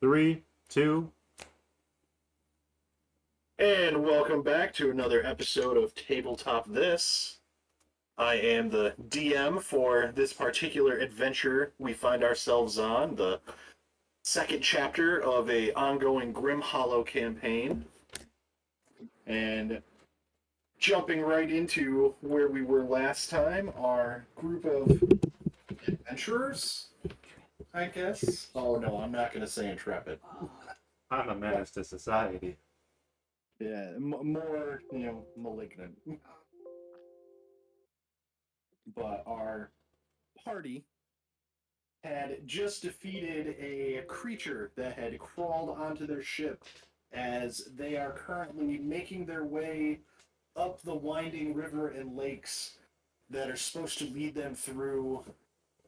3, 2. And welcome back to another episode of Tabletop This. I am the DM for this particular adventure we find ourselves on, the second chapter of a ongoing Grim Hollow campaign. And jumping right into where we were last time, our group of adventurers, I guess. Oh no, I'm not going to say intrepid. I'm a menace to society. Yeah, more, malignant. But our party had just defeated a creature that had crawled onto their ship as they are currently making their way up the winding river and lakes that are supposed to lead them through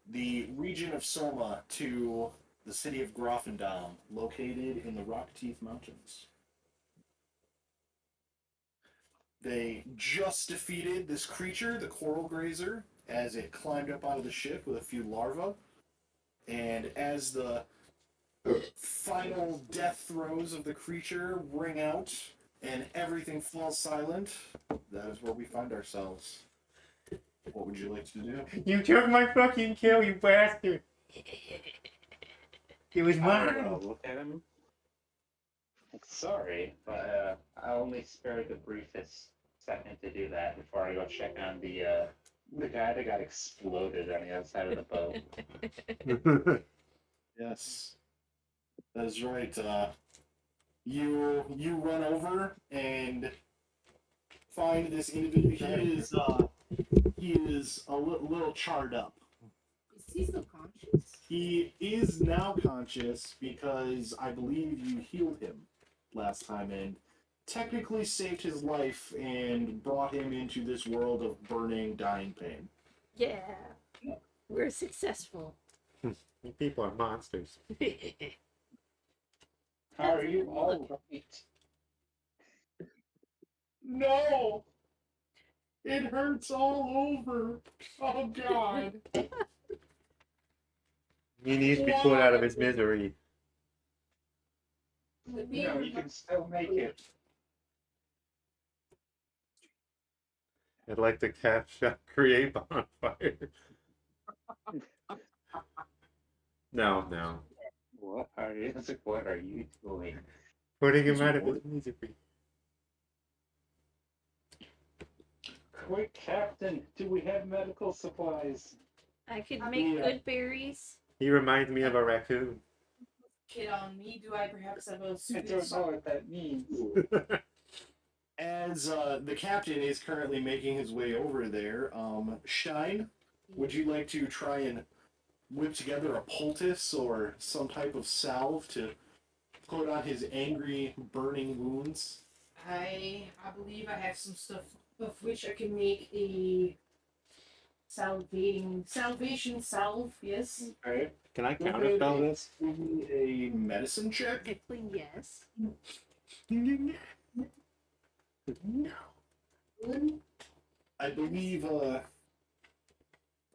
the region of Soma to the city of Grafendam, located in the Rock Teeth Mountains. They just defeated this creature, the coral grazer, as it climbed up onto the ship with a few larvae. And as the final death throes of the creature ring out and everything falls silent, that is where we find ourselves. What would you like to do? You took my fucking kill, you bastard! It was mine! Look at him. Sorry, but I only spared the briefest second to do that before I go check on the guy that got exploded on the other side of the boat. Yes, that is right. You run over and find this individual. He is a little charred up. Is he still conscious? He is now conscious because I believe you healed him last time and technically saved his life and brought him into this world of burning, dying pain. Yeah. We're successful. You people are monsters. How are you all right? No! It hurts all over. Oh, God. He needs to be pulled out of his misery. No, you can still make it. I'd like to create bonfire. No. What are you doing? Putting him out of his misery. Quick, Captain, do we have medical supplies? I could make good berries. He reminds me of a raccoon. Kid on me, do I perhaps have a I suit? don't know what that means. As the captain is currently making his way over there, Shine, would you like to try and whip together a poultice or some type of salve to put on his angry, burning wounds? I believe I have some stuff of which I can make a salvation salve, yes. Alright. Can I counterspell this? Give me a medicine check. Yes. No. I believe, who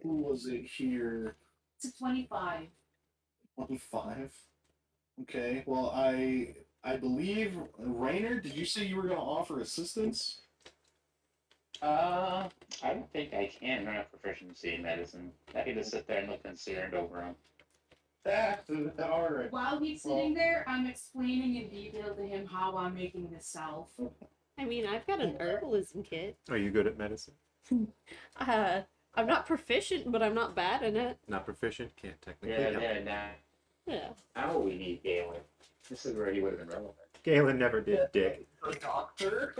was it here? It's a 25. 25? Okay, well, I believe, Rainer, did you say you were going to offer assistance? I don't think I can. I don't have proficiency in medicine. I can just sit there and look concerned over him. Alright. While he's sitting there, I'm explaining in detail to him how I'm making this salve. I mean, I've got an herbalism kit. Are you good at medicine? I'm not proficient, but I'm not bad in it. Not proficient? Can't technically help. Yeah. Now we need Galen. This is where he would have been relevant. Galen never did dick. The doctor?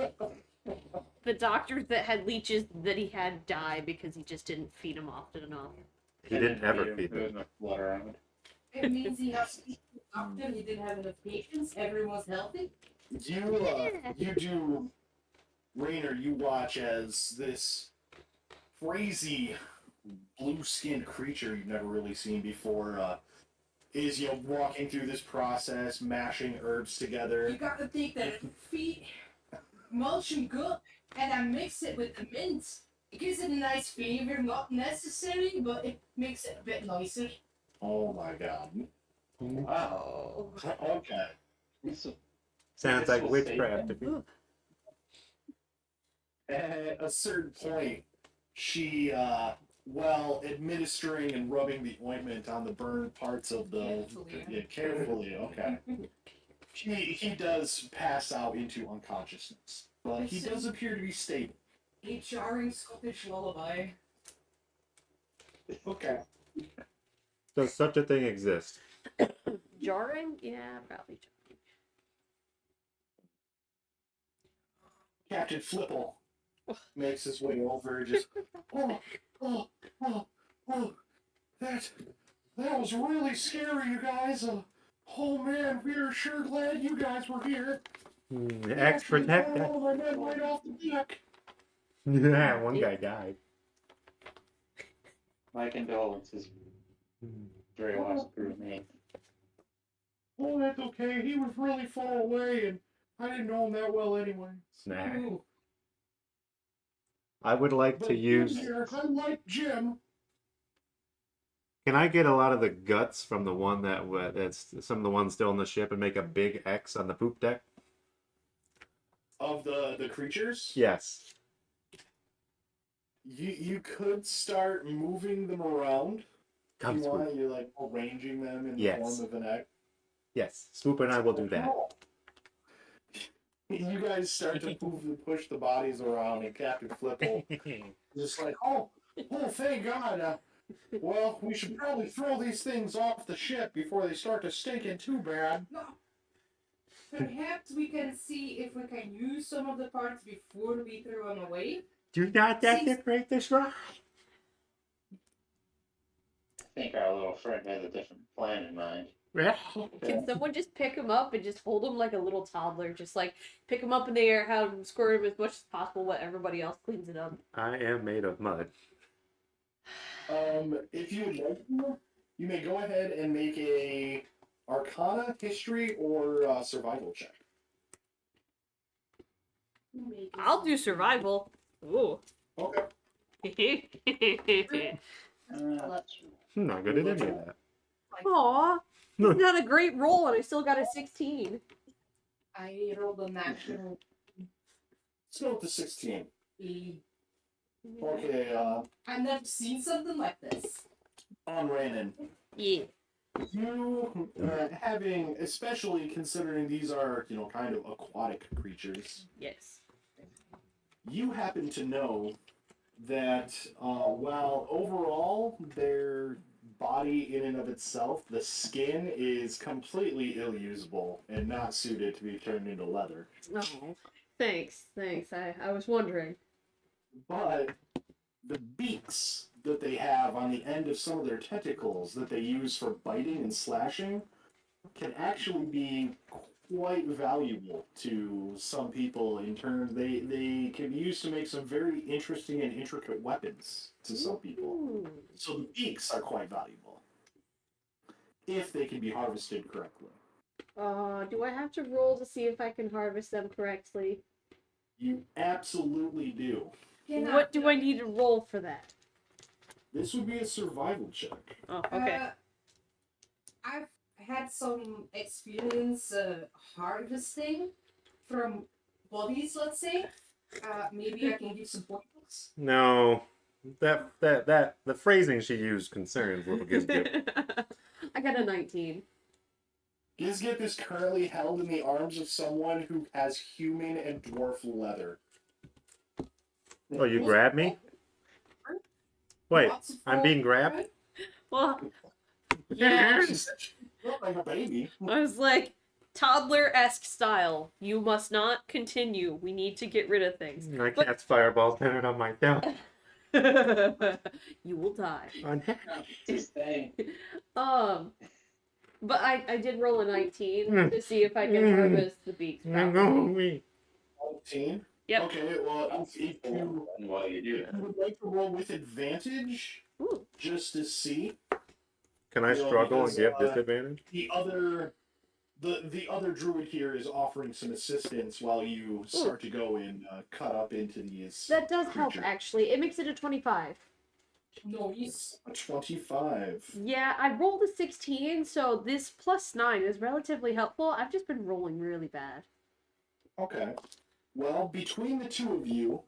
The doctor that had leeches that he had die because he just didn't feed them often enough. He didn't ever feed There was them. enough blood around. It means he has to be a doctor, he didn't have enough patients, everyone's healthy. You do, Rainer, you watch as this crazy blue-skinned creature you've never really seen before is, walking through this process, mashing herbs together. You gotta take that feet, mulch and gut, and I mix it with the mint. It gives it a nice flavor, not necessary, but it makes it a bit nicer. Oh my god. Wow. Okay. Sounds like This will witchcraft to save me. At a certain point, she, while administering and rubbing the ointment on the burned parts of the... Carefully. Yeah, carefully, okay. He does pass out into unconsciousness, but he does appear to be stable. A jarring Scottish lullaby. Okay. Does such a thing exist? Jarring? Yeah, probably jarring. Captain Flipple makes his way over, just, oh, oh, oh, oh, that was really scary, you guys. Oh man, we are sure glad you guys were here. X protect that. All of my men right off the deck. Yeah, one guy died. My condolences. Very lost crewmate. Oh, that's okay. He was really far away, and I didn't know him that well anyway. Nah. Ooh. I would like But to use. Jim here, I like Jim. Can I get a lot of the guts from the one that's some of the ones still in the ship and make a big X on the poop deck? Of the creatures? Yes. You could start moving them around. Come If you want, swoop. you're like arranging them in Yes. the form of an X. Yes, Swoop and I will do that. You guys start to move and push the bodies around, and Captain Flipple just like, oh, thank God. Well, we should probably throw these things off the ship before they start to stinking too bad. No. Perhaps we can see if we can use some of the parts before we throw them away. Do not desecrate the shrine. I think our little friend has a different plan in mind. Can someone just pick him up and just hold him like a little toddler? Just like pick him up in the air, have him squirt him as much as possible while everybody else cleans it up. I am made of mud. If you would like to, you may go ahead and make a Arcana, History, or Survival check. I'll do survival. Ooh. Okay. I'm not good at any of that. Aw. It's not a great roll and I still got a 16. I rolled a natural Let's go with the 16. E. Okay, I've never seen something like this. on Ranon. Yeah. You, having, especially considering these are, kind of aquatic creatures, Yes. you happen to know that while overall their body in and of itself, the skin is completely ill-usable and not suited to be turned into leather. Oh, thanks. I was wondering. But the beaks that they have on the end of some of their tentacles that they use for biting and slashing can actually be quite valuable to some people in terms they can be used to make some very interesting and intricate weapons to some people. Ooh. So the beaks are quite valuable if they can be harvested correctly. Do I have to roll to see if I can harvest them correctly? You absolutely do. What do I need to roll for that? This would be a survival check. Oh, okay. I've had some experience harvesting from bodies, let's say. Maybe I can give some pointers. No. The phrasing she used concerns little Gizgip. I got a 19. Gizgip is currently held in the arms of someone who has human and dwarf leather. Oh, you grabbed me? Wait, Lots of I'm being grabbed? Well, yeah. She said she looked like a baby. I was like, toddler-esque style. You must not continue. We need to get rid of things. I cast fireball centered on myself. You will die. Just saying. But I did roll a 19 to see if I can harvest the beaks properly. 19? Yep. Okay, well, if you And while you do that, would like to roll with advantage, Ooh. just to see, Can I No, struggle and because, give disadvantage? the other druid here is offering some assistance while you start to go and cut up into these That does help, creatures. actually. It makes it a 25. Noise. A 25. Yeah, I rolled a 16, so this +9 is relatively helpful. I've just been rolling really bad. Okay. Well, between the two of you,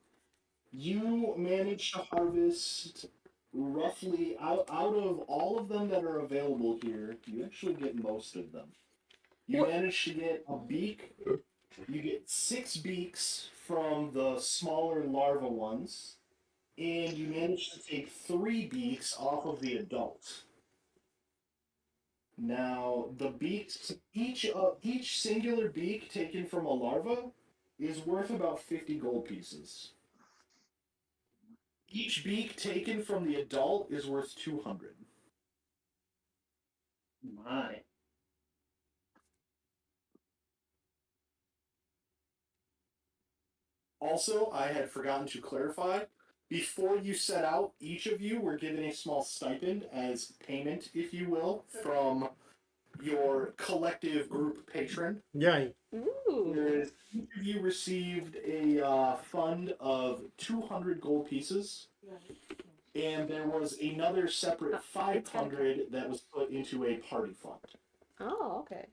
you managed to harvest roughly out of all of them that are available here, you actually get most of them. You What? managed to get a beak. You get 6 beaks from the smaller larva ones, and you managed to take 3 beaks off of the adult. Now, the beaks, each singular beak taken from a larva is worth about 50 gold pieces. Each beak taken from the adult is worth 200. My. Also, I had forgotten to clarify, before you set out, each of you were given a small stipend as payment, if you will, from your collective group patron. Yay. Ooh. Whereas each of you received a fund of 200 gold pieces, and there was another separate 500 that was put into a party fund. Oh, okay.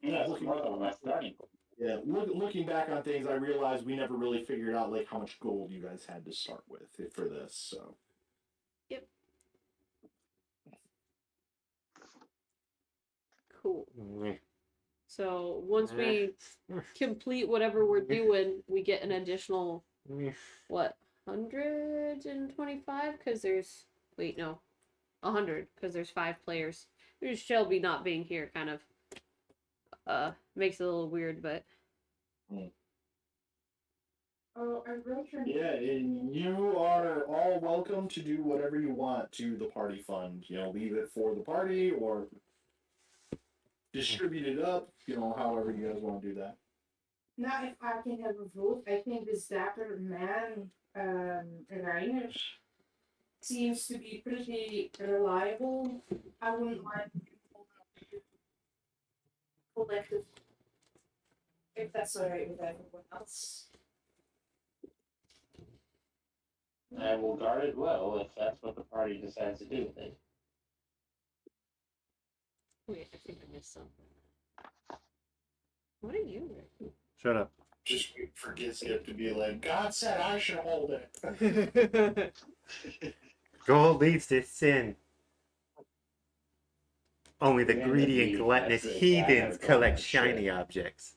Yeah, it's more than my starting point. Yeah, looking back on things, I realized we never really figured out like how much gold you guys had to start with for this. So Cool. Meh. So once we complete whatever we're doing, we get an additional, what, 125? Because there's, wait, no, 100, because there's 5 players. There's Shelby not being here kind of makes it a little weird, but Oh, I wrote your yeah, and you are all welcome to do whatever you want to the party fund. You know, leave it for the party or distribute it up. You know, however you guys want to do that. Now, if I can have a vote, I think this dapper man, Reiner, seems to be pretty reliable. I wouldn't mind collective, if that's alright with everyone else. I will guard it well if that's what the party decides to do with it. wait, I think I missed something. What are you doing? Shut up. Just wait for Gizgip to be like, God said I should hold it. Gold leads to sin. Only the Yeah, greedy and indeed, gluttonous that's it. Yeah, I heathens never collect thought of that shiny shit. objects.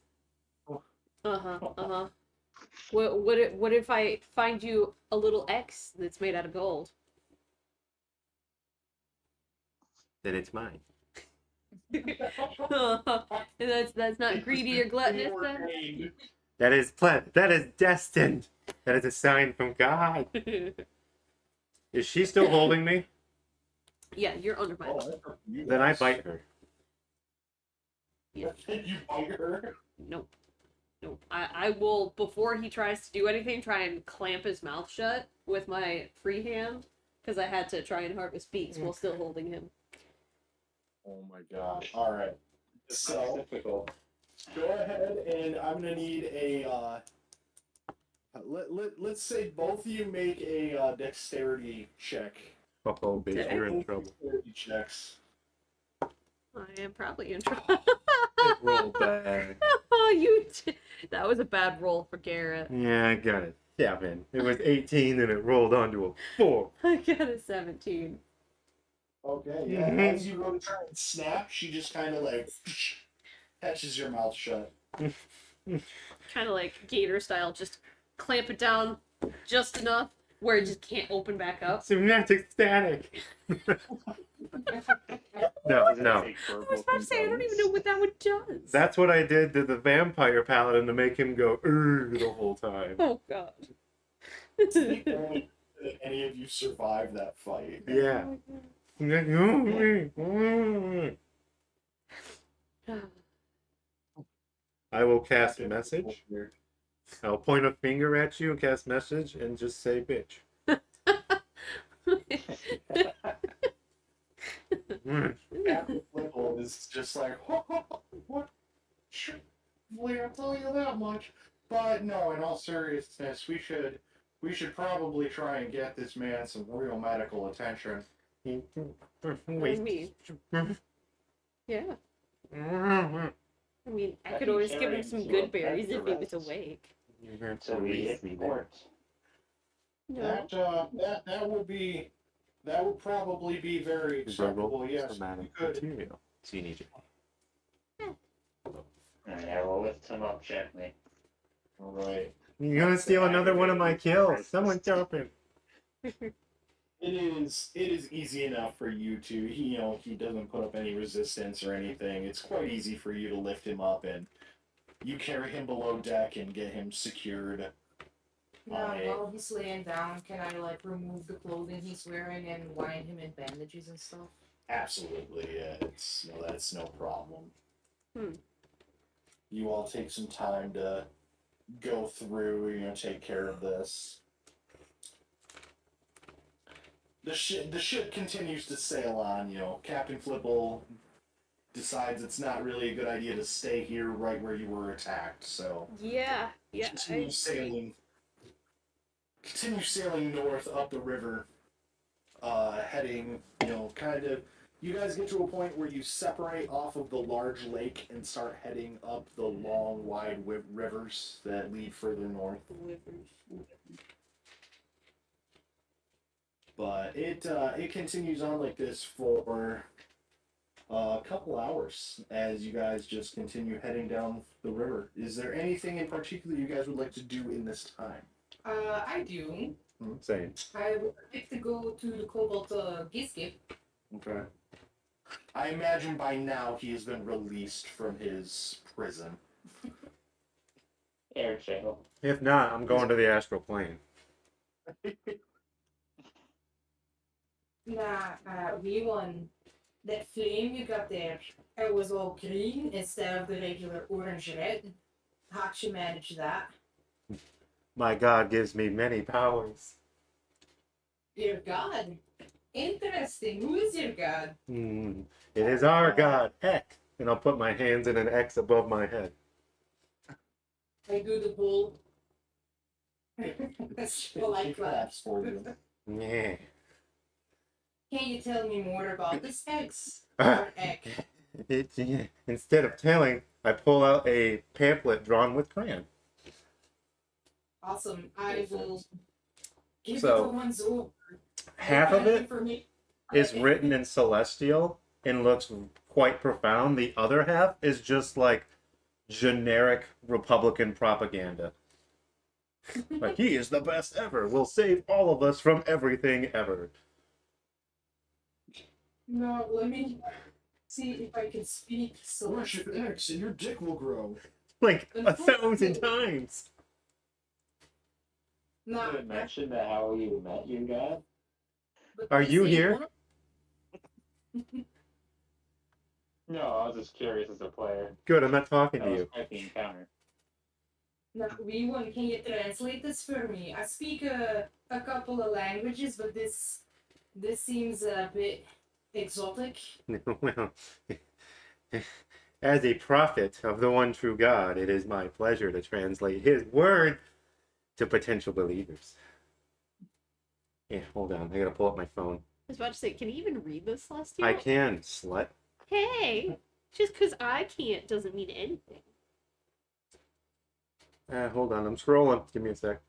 What if I find you a little X that's made out of gold? Then it's mine. And that's not greedy or gluttonous then? Ordained. That is that is destined. That is a sign from God. Is she still holding me? Yeah, you're under my Oh, thumb. that's up to you Then I guys. bite her. You bite her? Nope. I will, before he tries to do anything, try and clamp his mouth shut with my free hand, because I had to try and harvest beaks while still holding him. Oh my god. Alright. So, Typical. go ahead and I'm gonna need a, let's say both of you make a dexterity check. Oh, bitch, you're in Both trouble. Dexterity checks. I am probably in trouble. Roll bad. Oh, that was a bad roll for Garrett. Yeah, I got it. 7. It was 18, and it rolled onto a 4. I got a 17. Okay, yeah. Mhm. As you go to try and snap, she just kind of like catches your mouth shut. Kind of like gator style, just clamp it down just enough where it just can't open back up. Semantic static. No. I was about to say, I don't even know what that one does. That's what I did to the vampire paladin to make him go the whole time. Oh, God. It's the only that any of you survive that fight. Yeah. I will cast message. I'll point a finger at you and cast message and just say bitch. Captain Flipple is just like, what? Sure, I'll tell you that much. But no, in all seriousness, we should probably try and get this man some real medical attention. I Wait. mean, yeah. You're I mean, I Let could me always give carry him him some to good a berries if he was rest. awake. going So to we leave hit me there. port. No. That would probably be very acceptable. Yes, we Schematic could. material. So you need your. Yeah, we'll lift him up gently. All right. You're gonna steal another one of my kills. Someone jump him. It is easy enough for you to he doesn't put up any resistance or anything. It's quite easy for you to lift him up and you carry him below deck and get him secured. Now, Alright. while he's laying down, can I like remove the clothing he's wearing and wind him in bandages and stuff? Absolutely, yeah. That's no problem. Hmm. You all take some time to go through, take care of this. The ship continues to sail on, Captain Flipple decides it's not really a good idea to stay here right where you were attacked, so Yeah. Yeah. continue sailing north up the river, heading, you guys get to a point where you separate off of the large lake and start heading up the long, wide rivers that lead further north. But it continues on like this for a couple hours as you guys just continue heading down the river. Is there anything in particular you guys would like to do in this time? I do. Same. I would like to go to the Cobalt Giskip. Okay. I imagine by now he has been released from his prison. Air jail. If not, I'm going to the astral plane. We won. That flame you got there, it was all green instead of the regular orange red. How'd you manage that? My God gives me many powers. Your god. Interesting. Who is your god? It is our God, Heck. And I'll put my hands in an X above my head. I do the bull. That's polite clap. Claps for you. Yeah. Can you tell me more about this X? Ah. Or egg? Instead of telling, I pull out a pamphlet drawn with crayon. Awesome. I will give So, it a once over. Half of it For me. is written in Celestial and looks quite profound. The other half is just like generic Republican propaganda. Like, he is the best ever. Will save all of us from everything ever. No, let me see if I can speak Worship Celestial. X and your dick will grow. Like 1,000 times. No, Did it mention that how you met your god? but Are they you say here? one- No, I was just curious as a player. Good, I'm not talking That to was you. quite the encounter. No, can you translate this for me? I speak a couple of languages, but this seems a bit exotic. Well, as a prophet of the one true God, it is my pleasure to translate his word to potential believers. Yeah, hold on. I gotta pull up my phone. I was about to say, can you even read this, Celestial? I can, slut. Hey, just because I can't doesn't mean anything. Hold on, I'm scrolling. Give me a sec.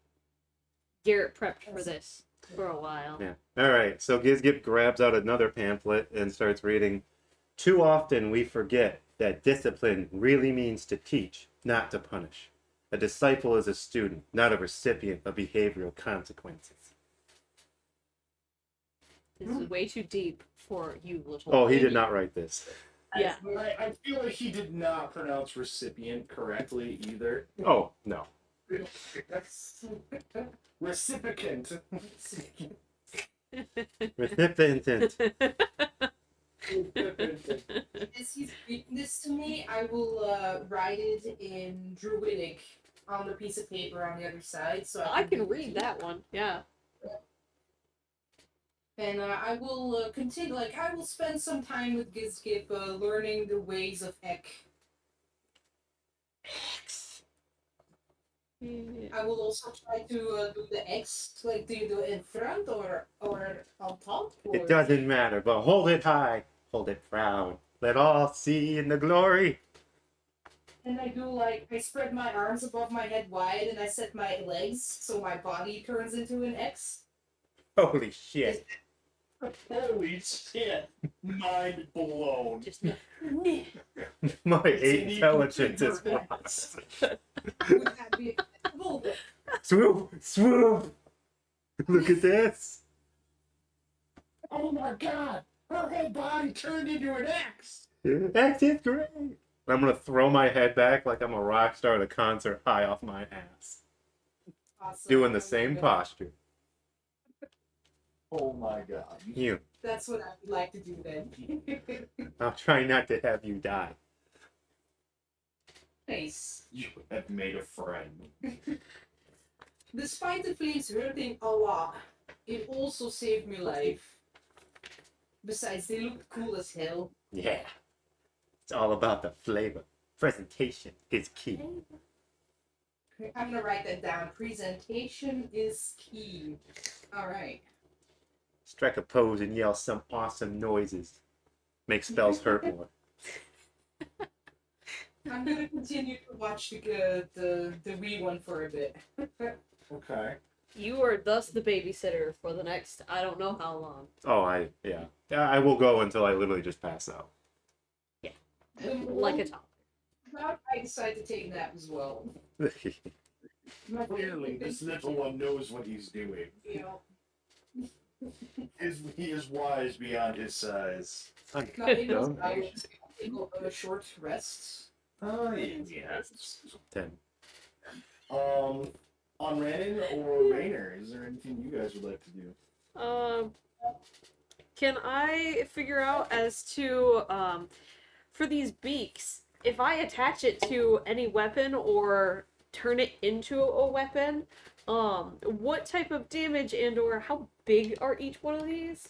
Garrett prepped for this for a while. Yeah. Alright, so Gizgip grabs out another pamphlet and starts reading. Too often we forget that discipline really means to teach, not to punish. A disciple is a student, not a recipient of behavioral consequences. This is way too deep for you, little. Oh, he did lady. not write this. Yeah. I feel like he did not pronounce recipient correctly either. Oh, no. Recipient. Recipient. As he's reading this to me, I will write it in Druidic on the piece of paper on the other side, so I can read that one. Yeah. And I will continue. Like I will spend some time with Gizgip, learning the ways of Ek. Yeah. I will also try to do the X. Like, do you do it in front or on top? Or... It doesn't matter, but hold it high, hold it proud. Let all see in the glory. And I do like I spread my arms above my head wide, and I set my legs so my body turns into an X. Holy shit. Holy shit! Mind blown. Just My It's an intelligence is equal lost. Would that be acceptable? Swoop! Swoop! Look at this. Oh my god! Her whole body turned into an X! That's it, great. I'm gonna throw my head back like I'm a rock star at a concert high off my ass. Awesome. Doing the I'm same gonna- posture. Oh my god. You. That's what I would like to do then. I'll try not to have you die. Nice. You have made a friend. Despite the flames hurting a lot, it also saved me life. Besides, they look cool as hell. Yeah. It's all about the flavor. Presentation is key. I'm gonna write that down. Presentation is key. Alright. Strike a pose and yell some awesome noises. Make spells hurt more. I'm gonna continue to watch the Wii one for a bit. Okay. You are thus the babysitter for the next I don't know how long. Oh, yeah. I will go until I literally just pass out. Like a top. Now I decide to take a nap as well. Clearly, this little one knows what he's doing. You know, He is wise beyond his size. now it was Dumb. I will take a short rest. Oh, yes. 10. On Randon or Rainer, is there anything you guys would like to do? Can I figure out as to for these beaks, if I attach it to any weapon or turn it into a weapon, what type of damage and or how big are each one of these?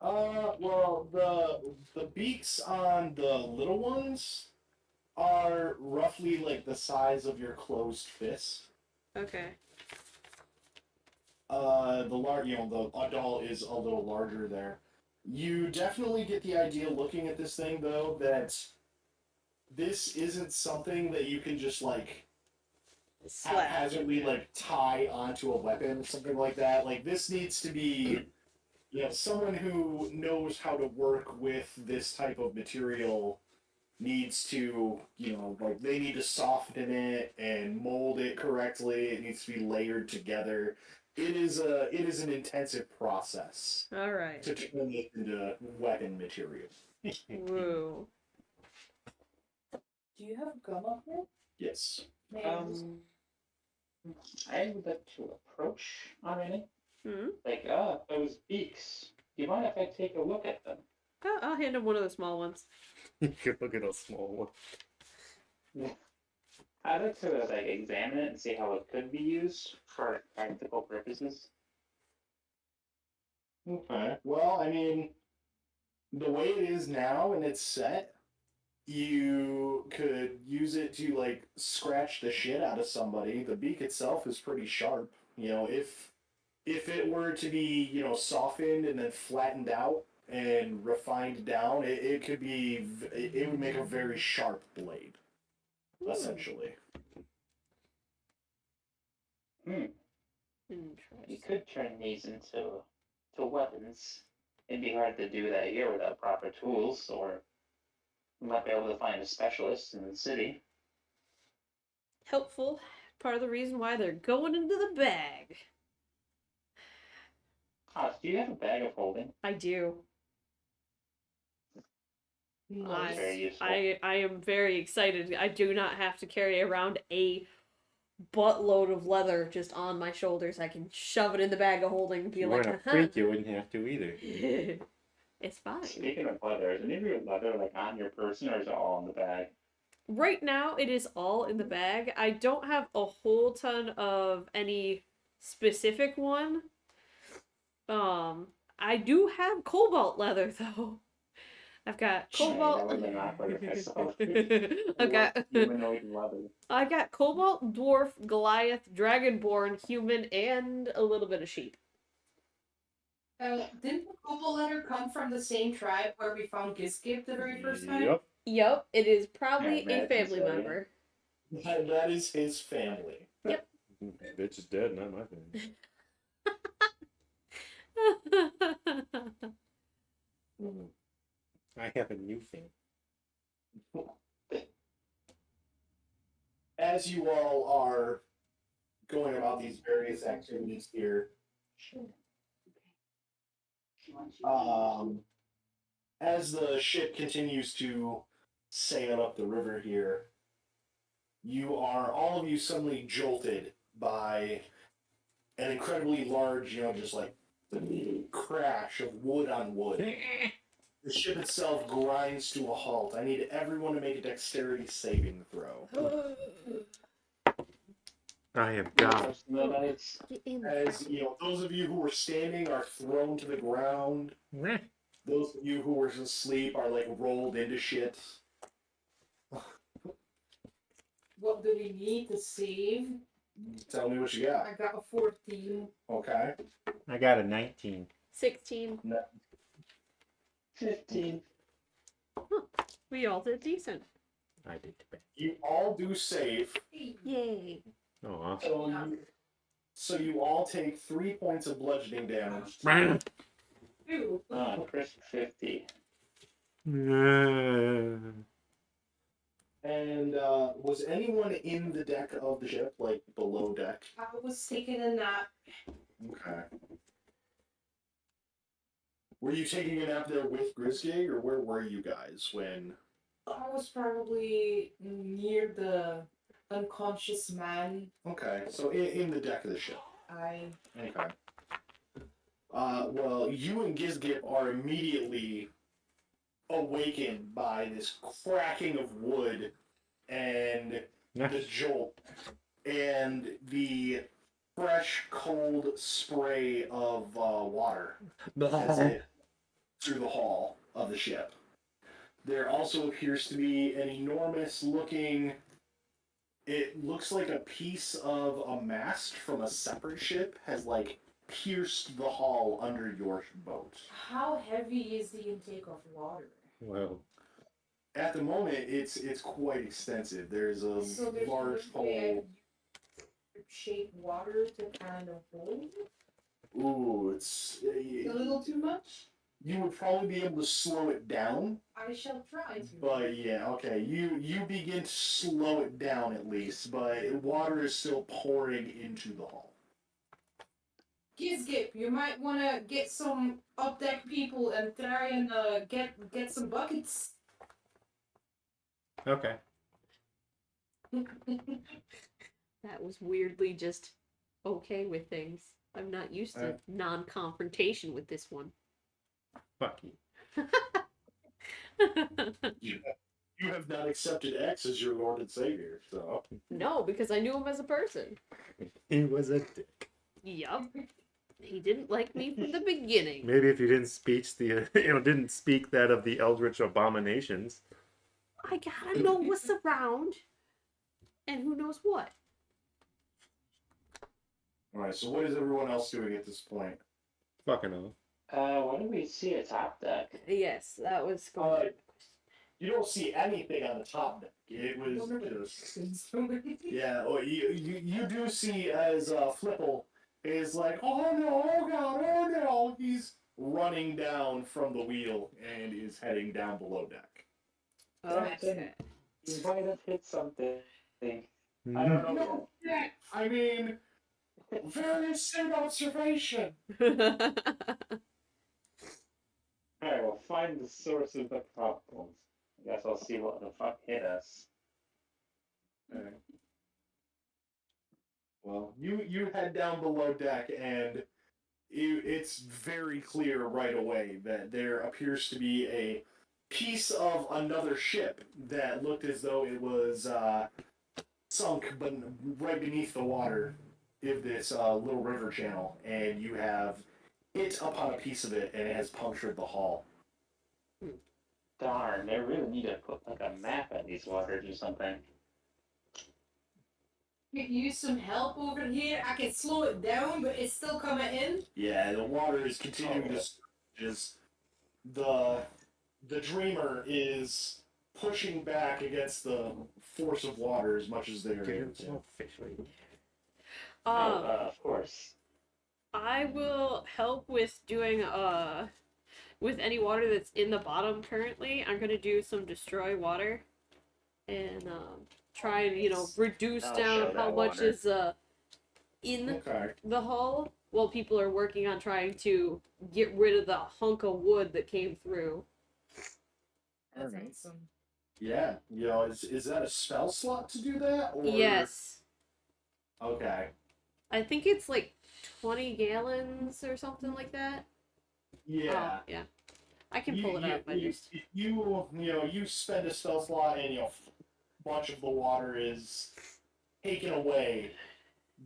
Well, the beaks on the little ones are roughly like the size of your closed fist. Okay. The adult is a little larger there. You definitely get the idea looking at this thing though that this isn't something that you can just like Slap. haphazardly like tie onto a weapon or something like that. Like this needs to be, someone who knows how to work with this type of material needs to, like they need to soften it and mold it correctly. It needs to be layered together. It is an intensive process All right. to turn it into weapon material. Woo. Do you have a gun up here? Yes. I would like to approach already. Hmm. Like, those beaks. Do you mind if I take a look at them? I'll hand him one of the small ones. You could look at a small one. I'd like to like examine it and see how it could be used for practical purposes. Okay. Well, I mean, the way it is now and it's set, you could use it to like scratch the shit out of somebody. The beak itself is pretty sharp. If it were to be, softened and then flattened out and refined down, it would make a very sharp blade, essentially. You Interesting. could turn these into weapons. It'd be hard to do that here without proper tools, or you might be able to find a specialist in the city. Helpful. Part of the reason why they're going into the bag. Do you have a bag of holding? I do. That's very useful. I am very excited. I do not have to carry around a buttload of leather just on my shoulders. I can shove it in the bag of holding and If be you like, weren't a freak, you wouldn't have to either. it's fine. Speaking of leather, is any of your leather like on your person, or is it all in the bag? Right now, it is all in the bag. I don't have a whole ton of any specific one. I do have cobalt leather though. I've got That cobalt. would have been awkward if I saw I've got humanoid leather. I got cobalt, dwarf, Goliath, dragonborn, human, and a little bit of sheep. Didn't the Kobold letter come from the same tribe where we found Gizgib the very first time? Yep. Yep, it is probably Yeah, a family so, yeah. member. That is his family. Bitch is dead, not my thing. I have a new thing. As you all are going about these various activities here, as the ship continues to sail up the river here, all of you suddenly jolted by an incredibly large, just like crash of wood on wood. The ship itself grinds to a halt. I need everyone to make a dexterity saving throw. I have got. Most of the nights. Get in. As those of you who were standing are thrown to the ground. Those of you who were asleep are like rolled into shit. What do we need to save? Tell me what you got. I got a 14. Okay. I got a 19. 16. 15. We all did decent. I did the best. You all do save. Yay. Aw. So you all take 3 points of bludgeoning damage. Ew. Chris 50. And was anyone in the deck of the ship, like below deck? I was taking a nap. Okay. Were you taking a nap there with Grisgay, or where were you guys when? I was probably near the unconscious man. Okay, so in the deck of the ship. Okay. Well, you and Gizgip are immediately awakened by this cracking of wood and the jolt and the fresh, cold spray of water as it through the hull of the ship. There also appears to be an enormous looking. It looks like a piece of a mast from a separate ship has like pierced the hull under your boat. How heavy is the intake of water? Well, At the moment, it's quite extensive. There's a So there's large no way hole. shape water to kind of hold it? Ooh, it's A little too much? you would probably be able to slow it down, I shall try to. but yeah, okay. You begin to slow it down at least, but water is still pouring into the hull. Gizgip, you might want to get some up deck people and try and get some buckets. okay. That was weirdly just okay with things. I'm not used to non-confrontation with this one. Fuck you. You have not accepted X as your Lord and Savior, so. No, because I knew him as a person. He was a dick. Yup. He didn't like me from the beginning. Maybe if you didn't didn't speak that of the eldritch abominations. I gotta know what's around. And who knows what. Alright, so what is everyone else doing at this point? Fucking hell. What do we see at top deck? Yes, that was going You don't see anything on the top deck. It was just. Yeah, well, you do see as Flipple is like, oh no, oh god, oh no! He's running down from the wheel and is heading down below deck. Okay. You might have hit something. I Mhm. don't know. Yeah, I mean, very astute observation. Alright, we'll find the source of the problem. I guess I'll see what the fuck hit us. Alright. Well, you head down below deck, and it's very clear right away that there appears to be a piece of another ship that looked as though it was sunk, but right beneath the water of this little river channel, and you have hit upon a piece of it, and it has punctured the hull. Darn, they really need to put like a map on these waters or something. Could use some help over here. I can slow it down, but it's still coming in. Yeah, the water is continuing to just the dreamer is pushing back against the force of water as much as they are able to. Of course. I will help with doing with any water that's in the bottom currently. I'm gonna do some destroy water and try and reduce I'll down show how that much water. is in Okay. the hull while people are working on trying to get rid of the hunk of wood that came through. That's Alright. awesome. Yeah, is that a spell slot to do that? Or... Yes. Okay. I think it's like 20 gallons or something like that. Yeah. Oh, yeah. I can pull it up. You spend a spell slot and a bunch of the water is taken away,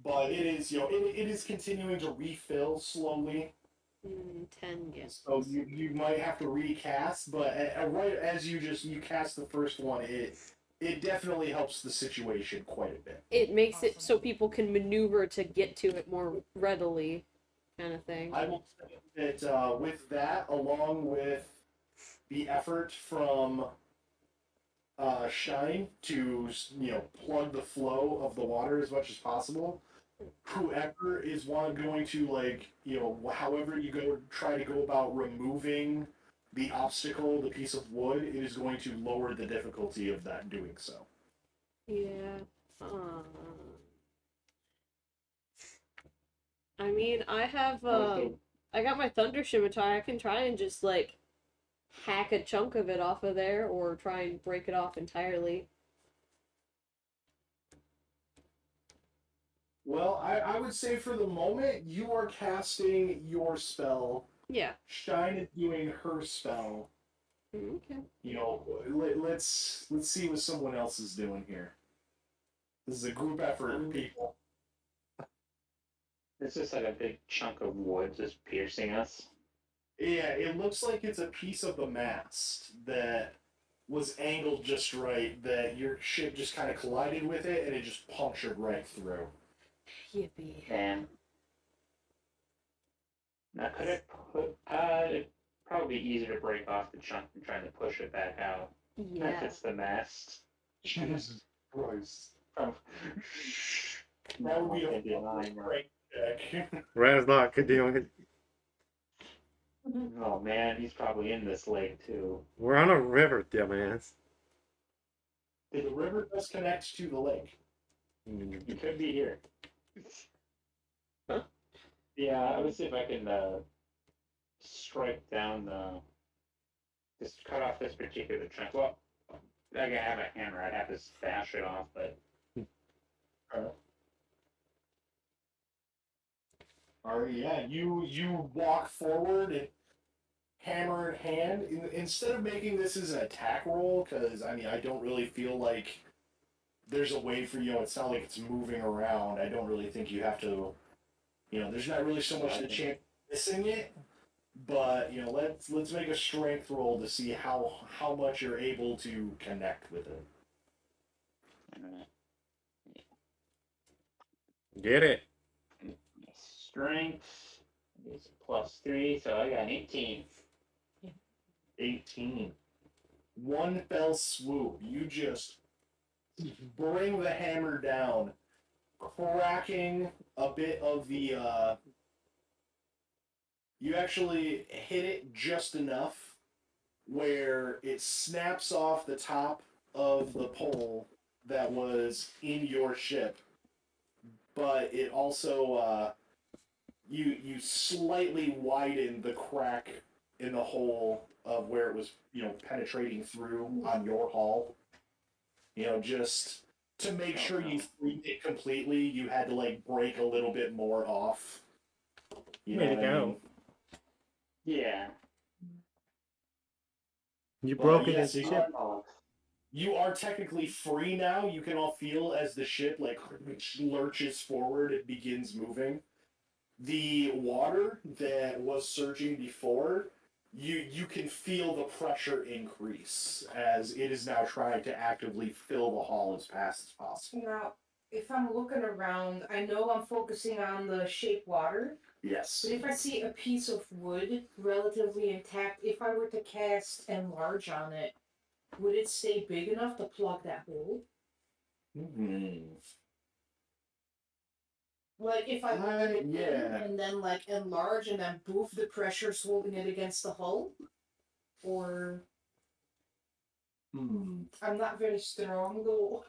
but it is it is continuing to refill slowly. 10 gallons. So you might have to recast, but right as you cast the first one, it definitely helps the situation quite a bit. It makes it so people can maneuver to get to it more readily, kind of thing. I will say that with that, along with the effort from Shine to plug the flow of the water as much as possible, whoever is going to however you try to go about removing the obstacle, the piece of wood, it is going to lower the difficulty of that doing so. Yeah. I mean, I have I got my thunder scimitar. I can try and just hack a chunk of it off of there, or try and break it off entirely. Well, I would say for the moment you are casting your spell. Yeah. Shine is doing her spell. Okay. Let's see what someone else is doing here. This is a group effort, people. It's just like a big chunk of wood just piercing us. Yeah, it looks like it's a piece of the mast that was angled just right, that your ship just kind of collided with it, and it just punctured right through. Yippee. And now could it put it'd probably be easier to break off the chunk than trying to push it back out. If Yeah. it's the mast. Jesus Christ. From That would be a maybe line. great check. Rand's not doing it. Oh man, he's probably in this lake too. We're on a river, dumbass. The river does connect to the lake. He could be here. Yeah, I would see if I can strike down just cut off this particular chunk. Well, I gotta have a hammer. I'd have to bash it off, but Alright, yeah, you walk forward and hammer in hand. Instead of making this as an attack roll, because I don't really feel like there's a way for it's not like it's moving around. I don't really think you have to. There's not really so much the chance of missing it. But let's make a strength roll to see how much you're able to connect with it. Get it. Strength is +3, so I got an 18. 18. One fell swoop. You just bring the hammer down, cracking a bit of the. You actually hit it just enough where it snaps off the top of the pole that was in your ship, but it also you slightly widen the crack in the hole of where it was penetrating through on your hull. Just to make sure you freed it completely, you had to break a little bit more off. You know Way to what I go. mean? Yeah. You Well, broke it yes, into you ship. You are technically free now. You can all feel as the ship lurches forward, it begins moving. The water that was surging before you can feel the pressure increase as it is now trying to actively fill the hall as fast as possible. Now, if I'm looking around, I know I'm focusing on the shape water. Yes. But if I see a piece of wood relatively intact, if I were to cast enlarge on it, would it stay big enough to plug that hole? Like if I let it yeah. in and then like enlarge and then boof the pressure's holding it against the hull? Or I'm not very strong though.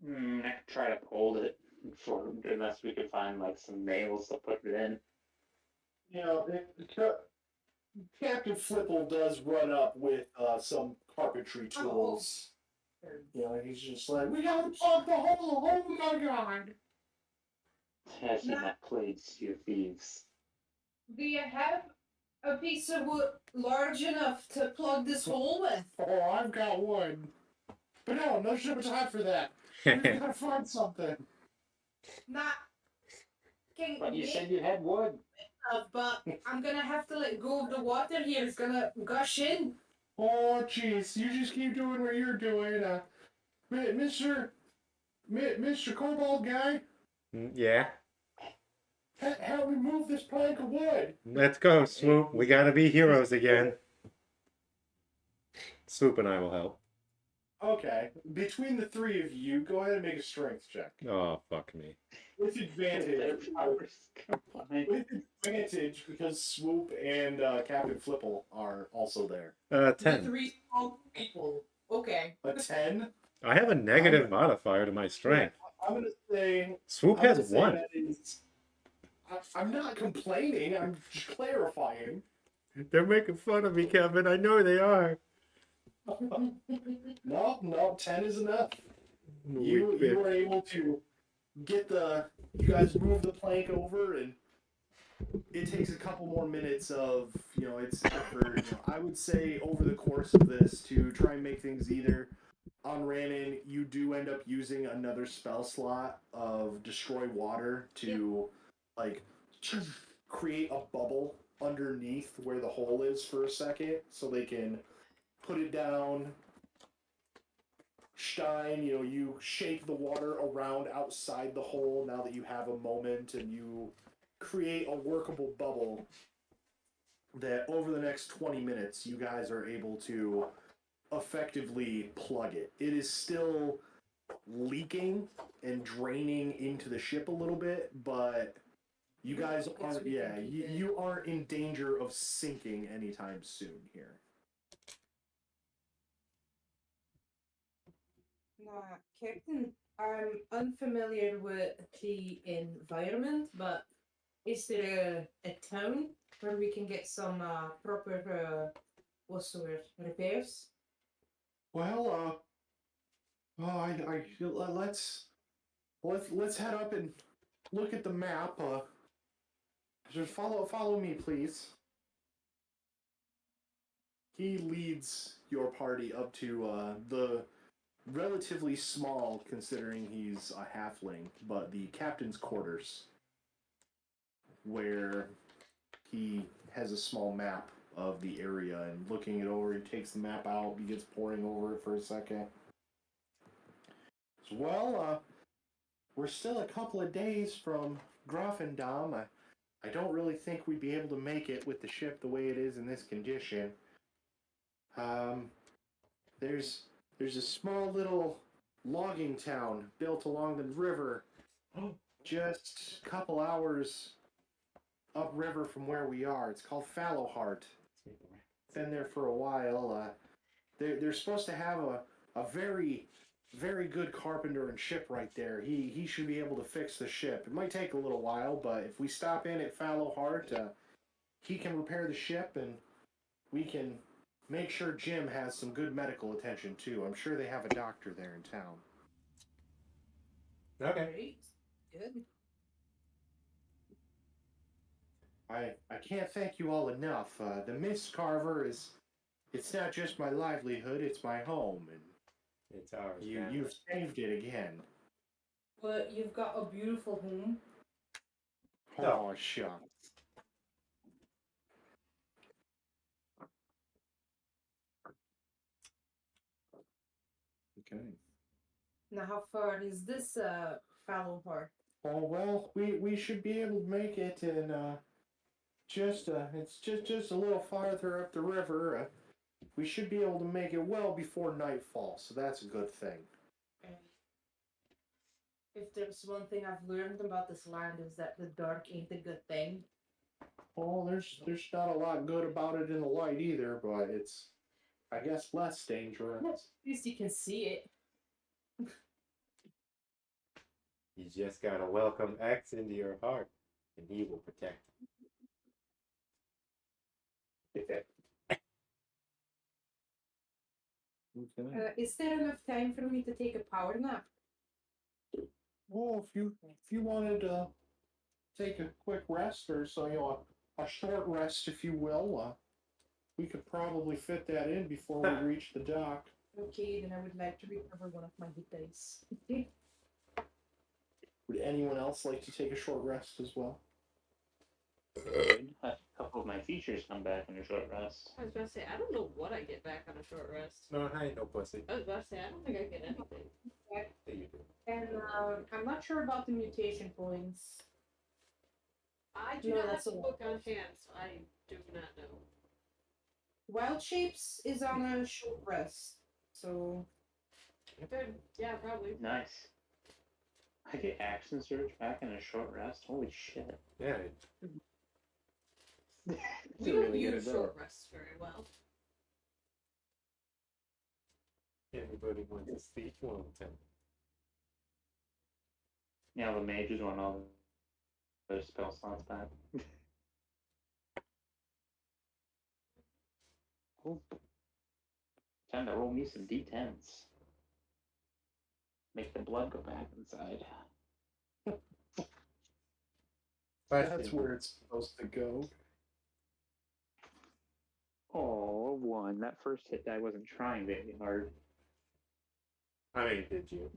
I could try to hold it for unless we could find like some nails to put it in. You know, Captain Flipple does run up with some carpentry tools. You know, he's just like, we gotta plug the hole, oh my god! I've seen that plagues few thieves. Do you have a piece of wood large enough to plug this hole with? Oh, I've got one. But no time for that. We gotta find something. Not. But you said you had wood. But I'm gonna have to let go of the water here. It's gonna gush in. Oh, jeez, you just keep doing what you're doing. Mr. Kobold guy, Yeah. help me move this plank of wood. Let's go, Swoop. We gotta be heroes again. Swoop and I will help. Okay, between the three of you, go ahead and make a strength check. Oh, fuck me. With advantage. With advantage, because Swoop and Captain Flipple are also there. 10. The three small people. Okay. A 10? I have a negative modifier to my strength. I'm gonna say... Swoop I'm has gonna say 1. that is... I'm not complaining, I'm just clarifying. They're making fun of me, Kevin. I know they are. No, 10 is enough. Weak You bitch. were able to get you guys move the plank over, and it takes a couple more minutes of, it's effort. I would say over the course of this to try and make things either on Ranon, you do end up using another spell slot of Destroy Water to, create a bubble underneath where the hole is for a second, so they can put it down. Stein, you shake the water around outside the hole now that you have a moment, and you create a workable bubble that over the next 20 minutes you guys are able to effectively plug it. It is still leaking and draining into the ship a little bit, but you guys aren't, you aren't in danger of sinking anytime soon here. Captain, I'm unfamiliar with the environment, but is there a town where we can get some proper repairs? Well, let's head up and look at the map. Just follow me, please. He leads your party up to the relatively small, considering he's a halfling, but the captain's quarters, where he has a small map of the area, and looking it over, he takes the map out, he gets poring over it for a second. So, well, we're still a couple of days from Grafendam. I don't really think we'd be able to make it with the ship the way it is in this condition. There's a small little logging town built along the river, just a couple hours upriver from where we are. It's called Fallowheart. Been there for a while. They're supposed to have a very, very good carpenter and shipwright there. He should be able to fix the ship. It might take a little while, but if we stop in at Fallowheart, he can repair the ship, and we can make sure Jim has some good medical attention too. I'm sure they have a doctor there in town. Okay. Great. Good. I can't thank you all enough. The Mist Carver it's not just my livelihood, it's my home, and It's ours. you've saved it again. But you've got a beautiful home. Oh, shucks. Okay. Now, how far is this Fallowheart? Oh well, we should be able to make it in it's just a little farther up the river. We should be able to make it well before nightfall, so that's a good thing. If there's one thing I've learned about this land is that the dark ain't a good thing. Oh, there's not a lot good about it in the light either, but it's I guess less dangerous. At least you can see it. You just gotta welcome X into your heart, and he will protect you. Okay. Is there enough time for me to take a power nap? Well, if you wanted to take a quick rest or so, a short rest, if you will, we could probably fit that in before we reach the dock. Okay, then I would like to recover one of my hit dice. Would anyone else like to take a short rest as well? Good. A couple of my features come back in a short rest. I was about to say, I don't know what I get back on a short rest. No, I ain't no pussy. I was about to say, I don't think I get anything. Yeah, you do. And I'm not sure about the mutation points. I do No, not have that's the a lot. book on hand, so I do not know. Wild Shapes is on a short rest, so Good. Yeah, probably. Nice. I get action surge back in a short rest. Holy shit. Yeah, We It's a don't really good use ability. short rests very well. everybody wants to sleep one time. Yeah, the mages want all their spell slots back. Oh. Time to roll me some d10s. Make the blood go back inside. That's where it's supposed to go. Oh, one. That first hit die wasn't trying very hard. I mean, did you?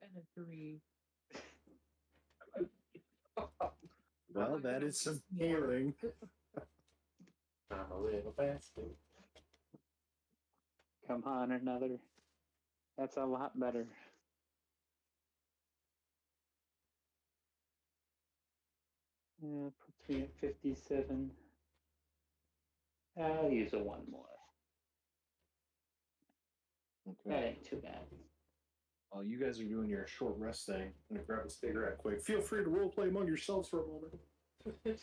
and a 3. Well, that is some healing. I'm a little bastard. Come on, another. That's a lot better. Yeah, puts me at 57. I'll use a one more. That ain't too bad. While you guys are doing your short rest thing, I'm gonna grab a cigarette quick. Feel free to roleplay among yourselves for a moment.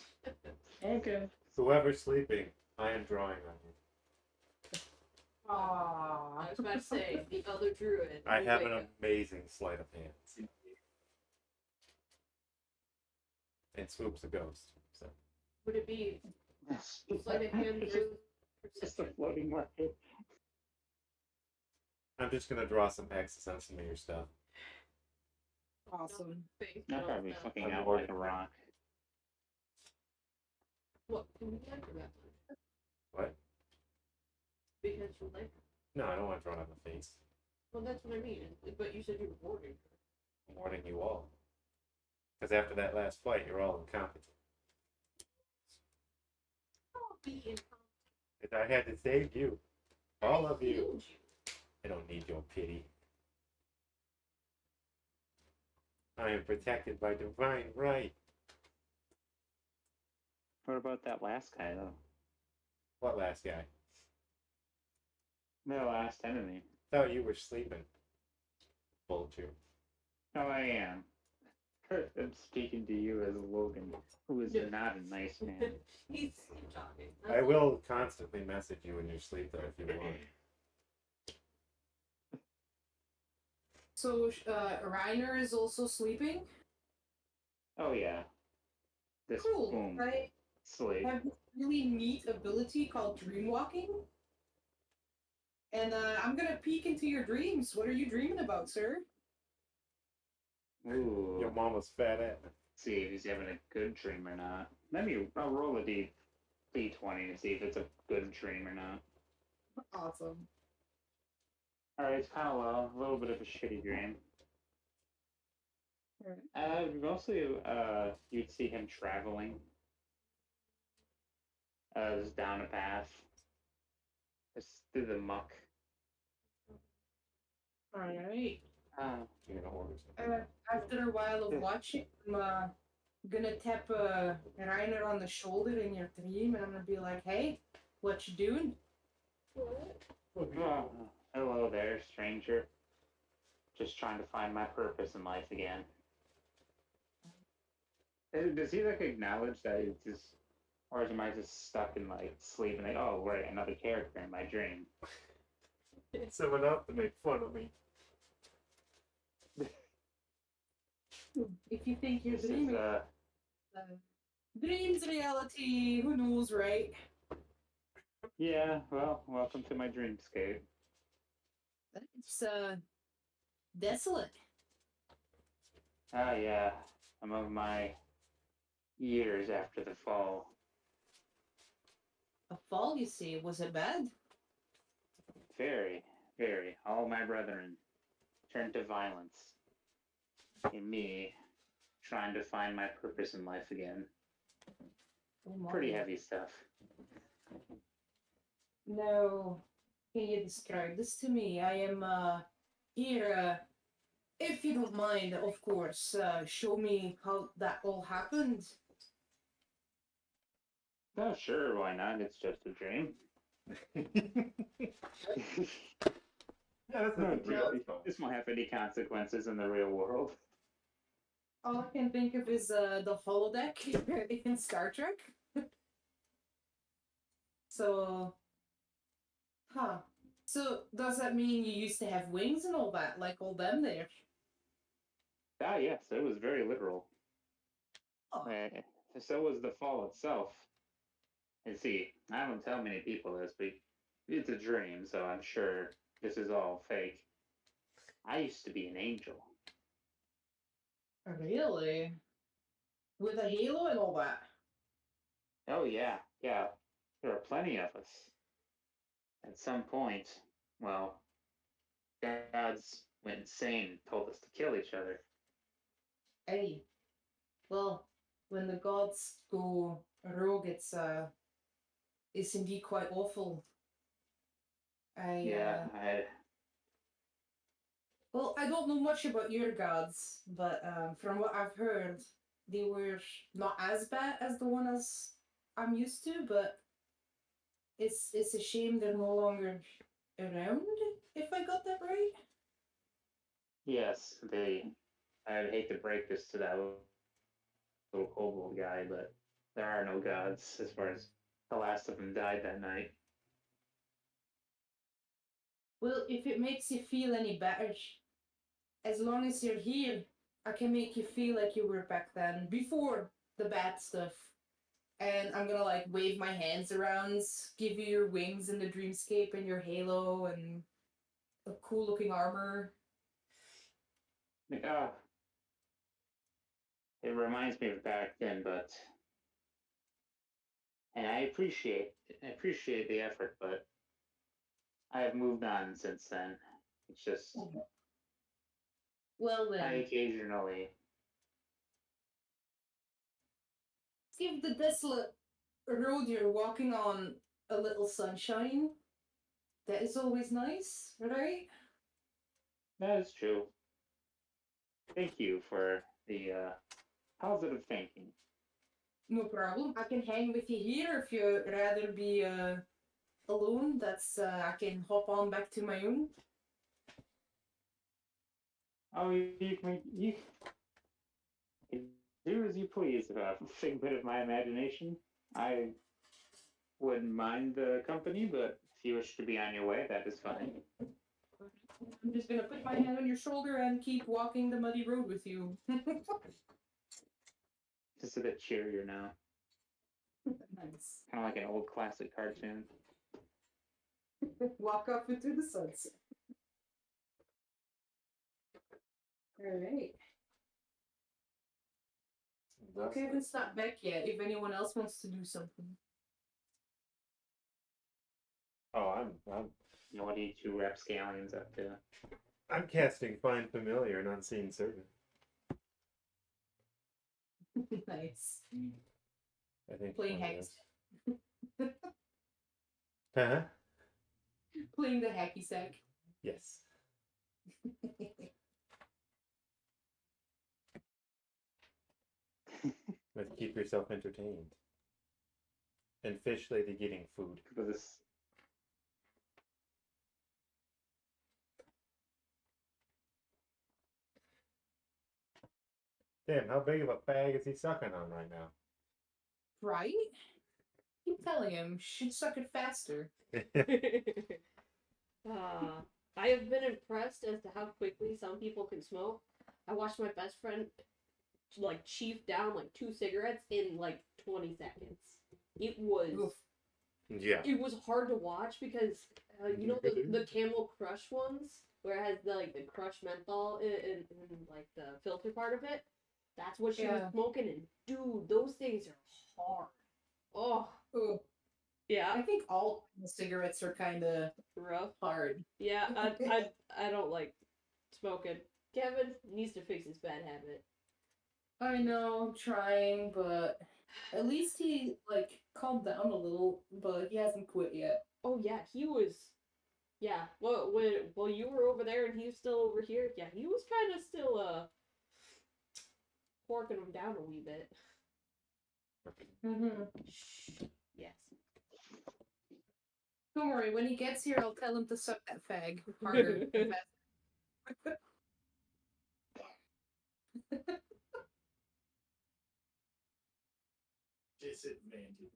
Okay. Whoever's sleeping, I am drawing on you. Aww. I was about to say, the other druid. I will have wake an up. amazing sleight of hand. And Swoop's a ghost. So Would it be sleight of hand through Just a perception? floating market. I'm just gonna draw some X's on some of your stuff. Awesome. Faith, Not no, probably no. fucking I'm out working like a on it. rock. What? Can we get for that much? What? Because you're like, No, I don't want to draw it on the face. well, that's what I mean. But you said you were warning her. I'm warning you all. Because after that last fight, you're all incompetent. Oh, be incompetent. Because I had to save you. All of you. Healed you. I don't need your pity. I am protected by divine right. What about that last guy, though? What last guy? The last enemy. Thought you were sleeping. Vulture. Oh, I am. I'm speaking to you as Logan, who is Yeah. not a nice man. He's talking. I will constantly message you in your sleep, though, if you want. So, Reiner is also sleeping? Oh, yeah. This Cool. boom. I Sleep. have this really neat ability called dreamwalking. And I'm gonna peek into your dreams. What are you dreaming about, sir? Ooh. Your mama's fat ass. See if he's having a good dream or not. I'll roll a D20 to see if it's a good dream or not. Awesome. Alright, it's kind of low. A little bit of a shitty dream. Mostly, you'd see him traveling. Just down a path. Just through the muck. Alright. You're gonna order something. After a while of watching, I'm gonna tap Reiner on the shoulder in your dream, and I'm gonna be like, "Hey, what you doing?" Oh, hello there, stranger. Just trying to find my purpose in life again. Does he like acknowledge that it's just, or am I just stuck in like sleep and like, oh, right, another character in my dream? Someone up to make fun of me. If you think you're This is dreaming, dreams reality. Who knows, right? yeah. Well, welcome to my dreamscape. It's desolate. Ah, yeah. Some of my years after the fall. A fall, you see, was it bad? Very, very. All my brethren turned to violence. And me trying to find my purpose in life again. Oh, my. Pretty heavy stuff. No. Can you describe this to me? I am here. If you don't mind, of course. Show me how that all happened. Oh, sure, why not? It's just a dream. Yeah, that's No, not real. this won't have any consequences in the real world. All I can think of is the holodeck in Star Trek. So, huh. So, does that mean you used to have wings and all that, like all them there? Ah, yes, it was very literal. Oh. So was the fall itself. And see, I don't tell many people this, but it's a dream, so I'm sure this is all fake. I used to be an angel. Really? With a halo and all that? Oh, yeah, yeah. There are plenty of us. At some point, well, gods went insane and told us to kill each other. Hey. Well, when the gods go rogue, it's indeed quite awful. Yeah, Well, I don't know much about your gods, but from what I've heard, they were not as bad as the one as I'm used to, but it's a shame they're no longer around, if I got that right. yes, I'd hate to break this to that little kobold guy, but there are no gods as far as the last of them died that night. Well, if it makes you feel any better, as long as you're here, I can make you feel like you were back then, before the bad stuff. And I'm gonna like wave my hands around, give you your wings in the dreamscape and your halo and a cool looking armor. Like, it reminds me of back then, but and I appreciate the effort, but I have moved on since then. It's just Well I then, occasionally give the desolate road you're walking on a little sunshine. That is always nice, right? that is true. Thank you for the positive thinking. No problem. I can hang with you here if you'd rather be alone. That's I can hop on back to my own. Oh, you can do as you please. Figment of my imagination. I wouldn't mind the company, but if you wish to be on your way, that is fine. I'm just gonna put my hand on your shoulder and keep walking the muddy road with you. Just a bit cheerier now. Nice. Kind of like an old classic cartoon. Walk off into the sunset. Alright. Well, Kevin's not back yet. If anyone else wants to do something. Oh, You know, what are you two rapscallions up to? I'm casting Find Familiar and Unseen Servant. Nice. I think. Playing one hacks. is. Huh? Playing the hacky sack. Yes. Let's keep yourself entertained. And fish lady getting food. For this. Damn, how big of a fag is he sucking on right now? Right? Keep telling him, should suck it faster. I have been impressed as to how quickly some people can smoke. I watched my best friend like chief down like 2 cigarettes in like 20 seconds. It was Oof. Yeah. it was hard to watch because you know the Camel Crush ones where it has the crushed menthol in like the filter part of it. That's what she was smoking, and dude, those things are hard. Oh, Ooh. yeah. I think all cigarettes are kind of Rough. hard. Yeah, I don't like smoking. Kevin needs to fix his bad habit. I know, I'm trying, but at least he like calmed down a little, but he hasn't quit yet. Oh yeah, he was. Yeah, well, while you were over there and he was still over here, yeah, he was kind of still porking him down a wee bit. Mm-hmm. Shh. Yes. Don't worry, when he gets here, I'll tell him to suck that fag harder and faster. Disadvantage.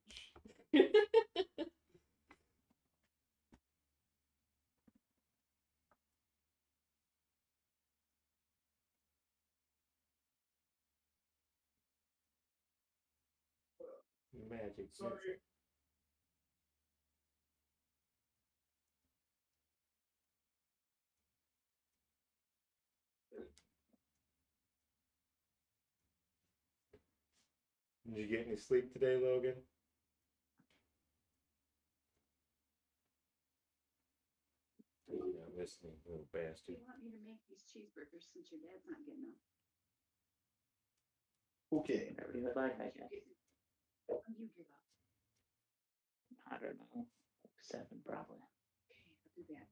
Magic. Sorry. Did you get any sleep today, Logan? You're not listening, little Do bastard. you want me to make these cheeseburgers since your dad's not getting them? Okay. Whatever you would like, I guess. What do you give up? I don't know. 7 probably. Okay, I'll do that.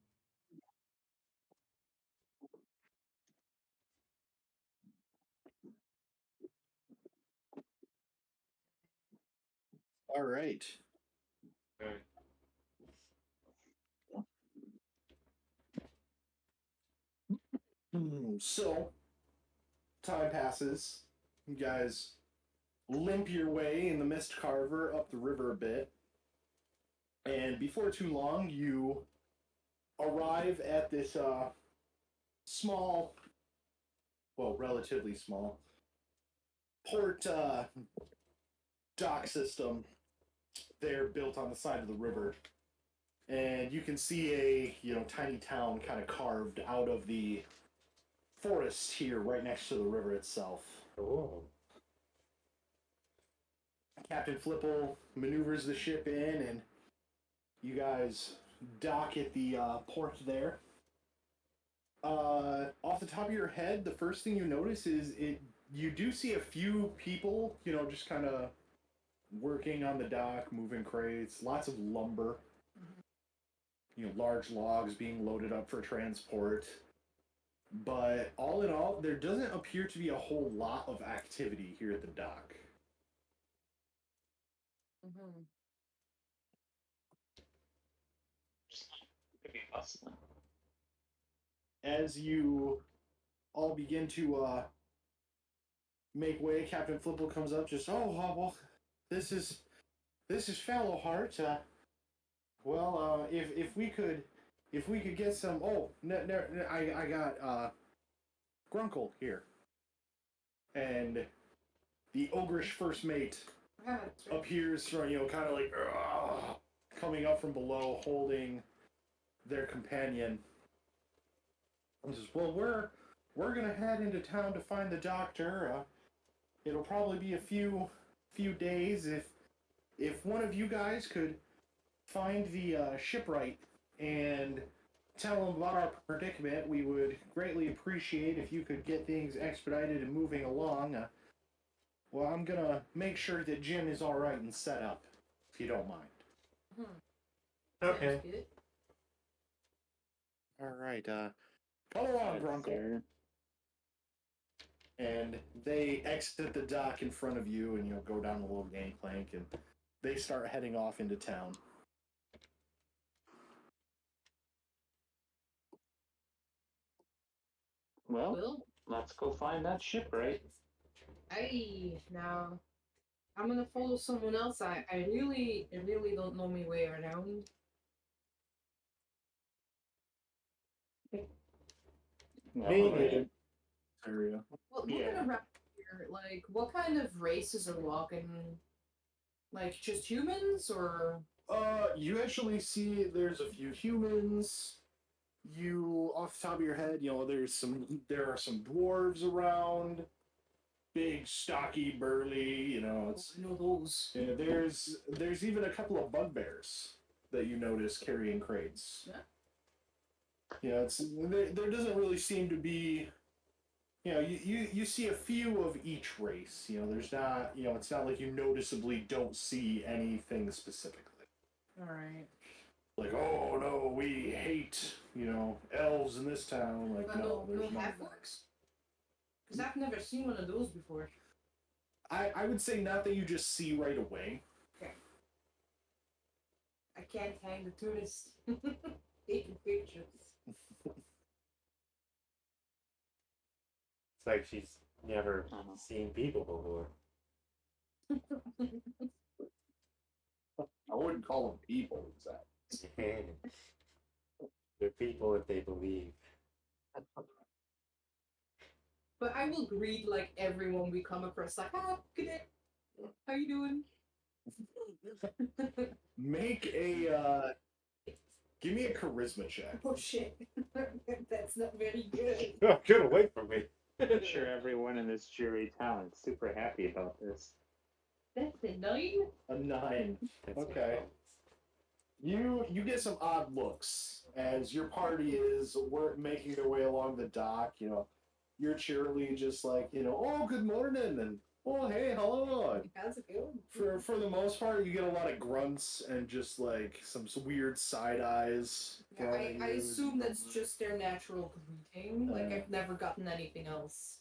All right. Alright. So, time passes. You guys limp your way in the Mist Carver up the river a bit. And before too long, you arrive at this small, well, relatively small, port dock system there built on the side of the river. And you can see a, tiny town kind of carved out of the forest here right next to the river itself. Oh. Captain Flipple maneuvers the ship in, and you guys dock at the port there. Off the top of your head, the first thing you notice is you do see a few people, just kind of working on the dock, moving crates, lots of lumber. Large logs being loaded up for transport. But all in all, there doesn't appear to be a whole lot of activity here at the dock. Mm-hmm. Just could be bustling. As you all begin to make way, Captain Flipple comes up, just, well, this is Fallowheart. If we could get some, I got Grunkle here, and the ogreish first mate appears from, kind of like coming up from below, holding their companion. And says, well, we're gonna head into town to find the doctor. It'll probably be a few days. If one of you guys could find the shipwright and tell him about our predicament, we would greatly appreciate if you could get things expedited and moving along. Well, I'm gonna make sure that Jim is all right and set up, if you don't mind. Okay. Sounds good. All right. Follow on, Yes, Grunkle. sir. And they exit the dock in front of you, and go down the little gangplank, and they start heading off into town. Well, Well, let's go find that shipwright. now I'm gonna follow someone else. I really don't know my way around. Well, Me alright. neither. Area. Well, looking Yeah. around here, like, what kind of races are walking? Like, just humans, or? You actually see there's a few humans. You, off the top of your head, there are some dwarves around. Big, stocky, burly. It's I know those. yeah, there's even a couple of bugbears that you notice carrying crates. Yeah. It's there doesn't really seem to be. You see a few of each race. There's not. It's not like you noticeably don't see anything specifically. All right. Like, oh no, we hate elves in this town. Like, no, no there's none of half that. orcs. Because I've never seen one of those before. I would say not that you just see right away. I can't hang the tourists taking pictures. It's like she's never Uh-huh. seen people before. I wouldn't call them people, exactly. They're people if they believe. But I will greet like everyone we come across. Like, ah, good day. How you doing? Make a give me a charisma check. Oh shit, that's not very good. Oh, get away from me. I'm sure everyone in this jury town is super happy about this. That's a 9. A 9. Okay. You get some odd looks as your party is making their way along the dock. You're cheerily just like oh, good morning, and oh, hey, hello. How's it going? For the most part, you get a lot of grunts and just like some weird side eyes. Yeah, thrown at I you. assume that's just their natural greeting. Like, I've never gotten anything else.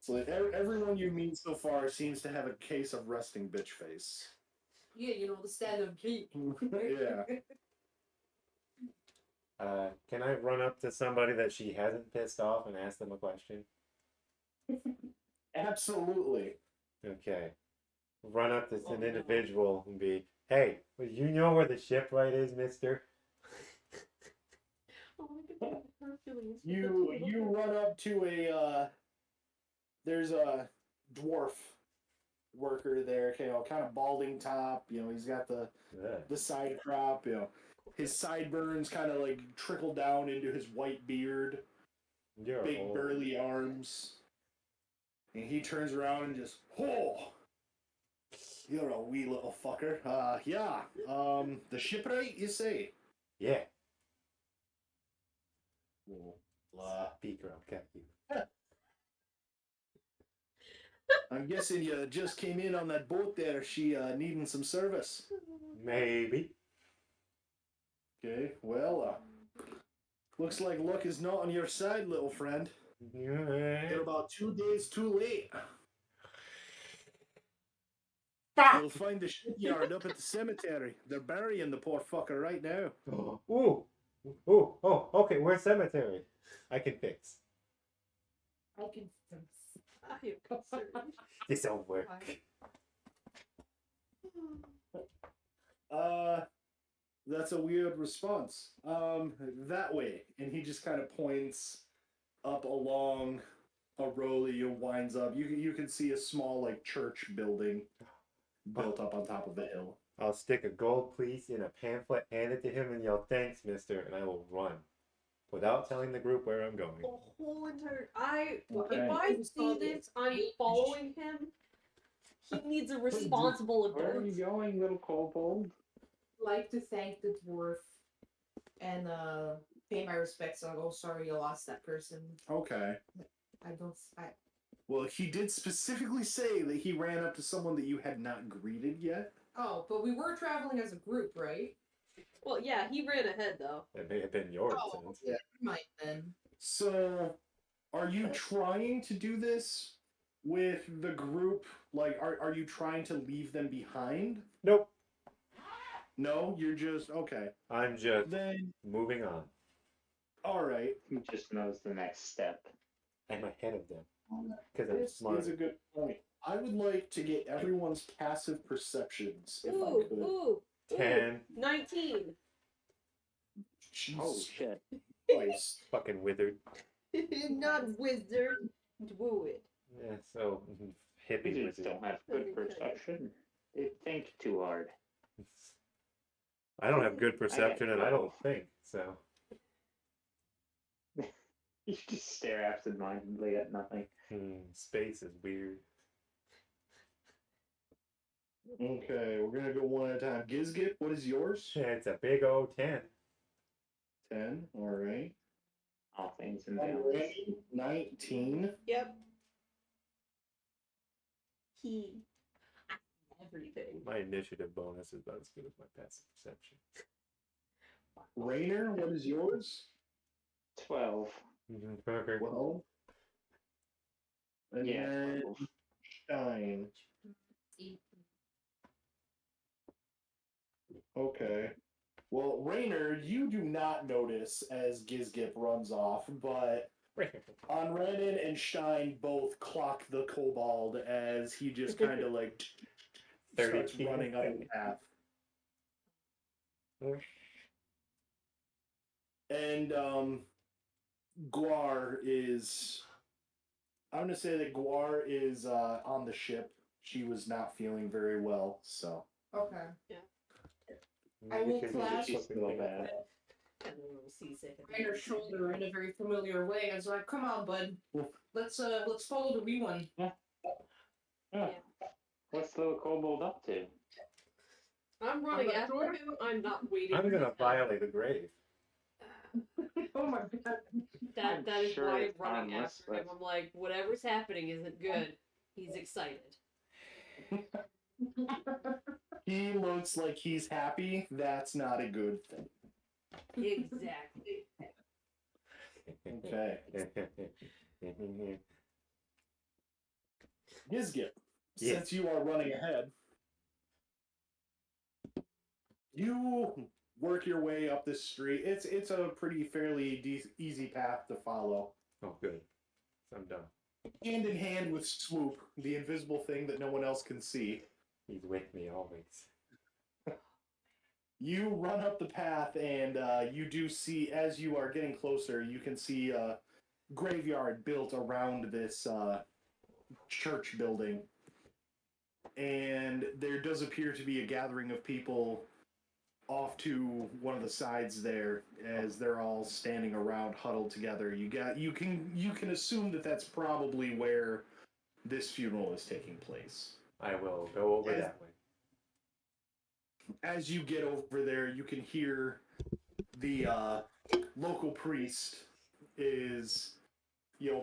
So everyone you meet so far seems to have a case of resting bitch face. Yeah, the standard greet. Yeah. Can I run up to somebody that she hasn't pissed off and ask them a question? Absolutely. Okay. Run up to Oh, an no. individual and be, hey, well, you know where the shipwright is, mister? Oh my god, Hercules. You run up to there's a dwarf worker there, kind of balding top, he's got the side crop, his sideburns kind of like trickle down into his white beard, You're big old. burly arms. And he turns around and just, oh, you're a wee little fucker. Yeah, the shipwright, you say? Yeah. Speaker, I'll cut you. I'm guessing you just came in on that boat there. She needing some service. Maybe. Okay, well, looks like luck is not on your side, little friend. You're about 2 days too late. You'll find the shipyard up at the cemetery. They're burying the poor fucker right now. Ooh. Ooh. Oh, okay. Where's cemetery? I can fix. I can fix. I am concerned. This'll work. That's a weird response. That way. And he just kind of points up along a row that winds up. You can see a small like church building built up on top of the hill. I'll stick a gold piece in a pamphlet, hand it to him, and yell, "Thanks, mister," and I will run. Without telling the group where I'm going. The whole entire if Okay. I see this, I'm following him. He needs a responsible Where are you adult. going, little kobold? Like to thank the dwarf and pay my respects. I'll go, sorry you lost that person. Okay. I Well, he did specifically say that he ran up to someone that you had not greeted yet. Oh, but we were traveling as a group, right? Well, yeah, he ran ahead thoh. It may have been your Oh, sentence. yeah, might then. So, are you trying to do this with the group? Like, are you trying to leave them behind? Nope. No, you're just okay. I'm just Then, moving on. all right. He just knows the next step. I'm ahead of them because I'm This smart. is a good point. I would like to get everyone's passive perceptions if I Ooh, could. ooh, 10. 19. Jesus Oh shit! Christ. Fucking withered. Not wizard, druid. Yeah, so hippie Wizards wizard. don't have good perception. They think too hard. I don't have good perception and I don't 12. think, so. You just stare absentmindedly at nothing. Space is weird. Okay, we're gonna go one at a time. Gizgit, what is yours? Yeah, it's a big old 10. 10. All right. All things in balance. Randy, 19. Yep. He. Everything. My initiative bonus is about as good as my passive perception. Rainer, what is yours? 12. Parker. 12. And Yeah, then 12. Stein. Okay. Well, Rainer, you do not notice as Gizgip runs off, but on Renan and Stein both clock the kobold as he just kind of like starts 32. running up the path. And Guar is. I'm gonna say that Guar is on the ship. She was not feeling very well, so. Okay. You I will can clasp just She's still bad. And a little seasick. Rainer's shoulder in a very familiar way. I was like, "Come on, bud. Let's follow the wee one." Yeah. What's the little kobold up to? I'm running I'm not after sure. him. I'm not waiting. I'm for gonna him. violate a grave. Oh my god. I'm That is sure why I'm it's running harmless, after him. but- I'm like, whatever's happening isn't good. He's excited. He looks like he's happy. That's not a good thing. Exactly. Okay. Gizgip, Yes. since you are running ahead, you work your way up this street. It's a pretty fairly easy path to follow. Oh, good. So I'm done. Hand in hand with Swoop, the invisible thing that no one else can see. He's with me always. You run up the path, and you do see, as you are getting closer, you can see a graveyard built around this church building. And there does appear to be a gathering of people off to one of the sides there, as they're all standing around, huddled together. You can assume that that's probably where this funeral is taking place. I will go over that way. As you get over there, you can hear the local priest is,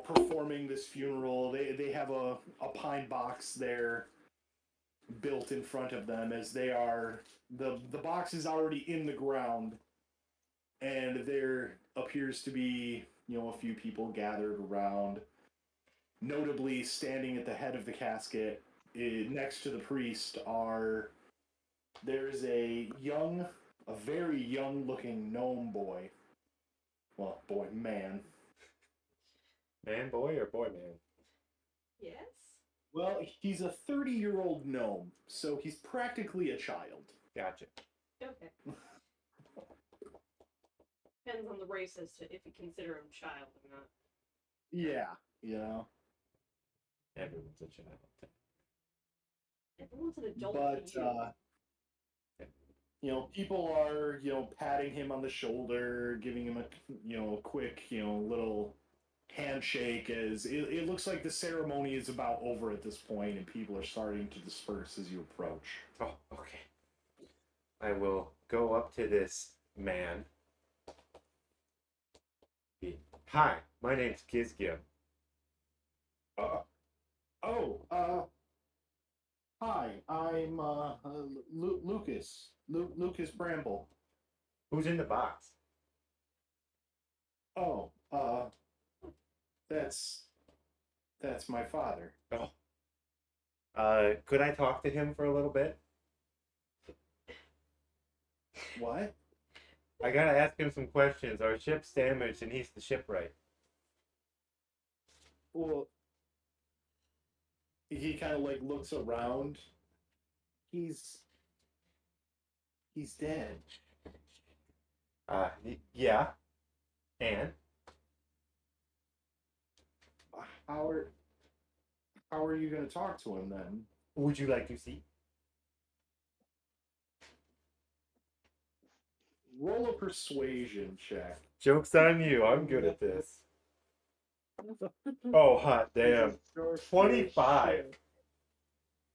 performing this funeral. They have a pine box there built in front of them, as they are the box is already in the ground, and there appears to be a few people gathered around. Notably, standing at the head of the casket, next to the priest, there's a very young looking gnome boy. Well, man. Man, boy, or boy, man? Yes. Well, he's a 30-year-old gnome, so he's practically a child. Gotcha. Okay. Depends on the race as to if you consider him child or not. Yeah, Everyone's a child. Everyone's an adult. But, to you. people are, patting him on the shoulder, giving him a quick, little handshake, as it looks like the ceremony is about over at this point, and people are starting to disperse as you approach. Oh, okay. I will go up to this man. Hi, my name's Gizgio. Hi, I'm Lucas. Lucas Bramble. Who's in the box? Oh, That's my father. Oh. Could I talk to him for a little bit? What? I gotta ask him some questions. Our ship's damaged and he's the shipwright. Well, he kind of like looks around. He's dead. Yeah. And? How are you going to talk to him then? Would you like to see? Roll a persuasion check. Joke's on you. I'm good at this. Oh, hot damn. 25.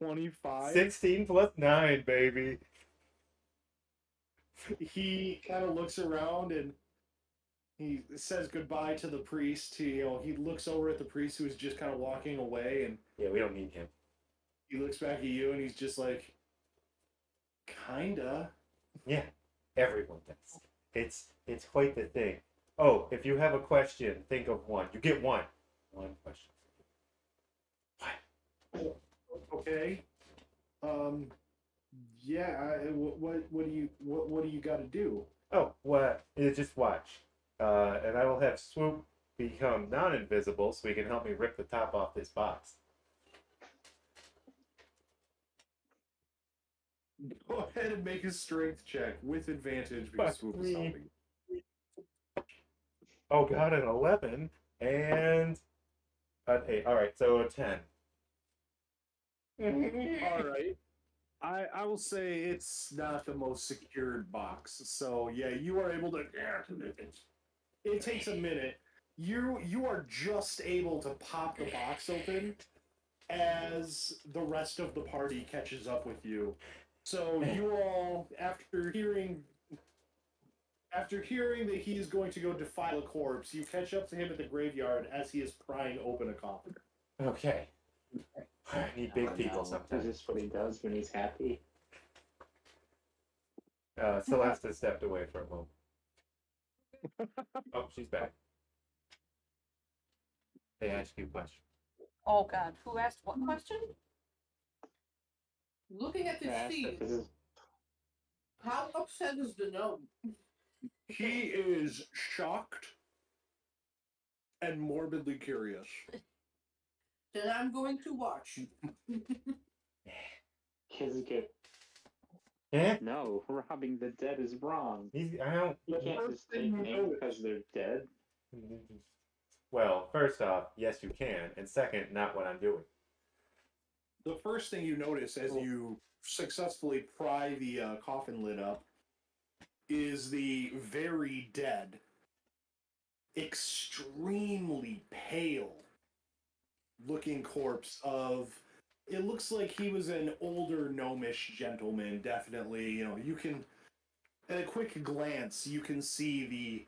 25. 16 plus 9, baby. He kind of looks around and he says goodbye to the priest. He looks over at the priest who is just kind of walking away, and Yeah, we don't need him. he looks back at you and he's just like, kinda. Yeah, everyone does. It's quite the thing. Oh, if you have a question, think of one. You get one. One question. What? Okay. Yeah. What do you got to do? Oh, what? Just watch. And I will have Swoop become non-invisible so he can help me rip the top off this box. Go ahead and make a strength check with advantage because Fuck Swoop is me. helping. Oh god, an 11 and an 8. All right, so a 10. All right. I will say it's not the most secured box. So yeah, you are able to. It takes a minute. You are just able to pop the box open as the rest of the party catches up with you. So you all, after hearing that he is going to go defile a corpse, you catch up to him at the graveyard as he is prying open a coffin. Okay. I need big people Is sometimes. this what he does when he's happy? Celeste has stepped away for a moment. Oh, she's back. They ask you a question. Oh god, who asked what question? Looking at I his asked feet, if this is how upset is the gnome? He is shocked and morbidly curious. Then I'm going to watch. Kizuki. Eh? No, robbing the dead is wrong. I don't. You can't just take names because they're dead. Well, first off, yes, you can, and second, not what I'm doing. The first thing you notice as you successfully pry the coffin lid up is the very dead, extremely pale looking corpse of. It looks like he was an older gnomish gentleman, definitely. You can, at a quick glance, you can see the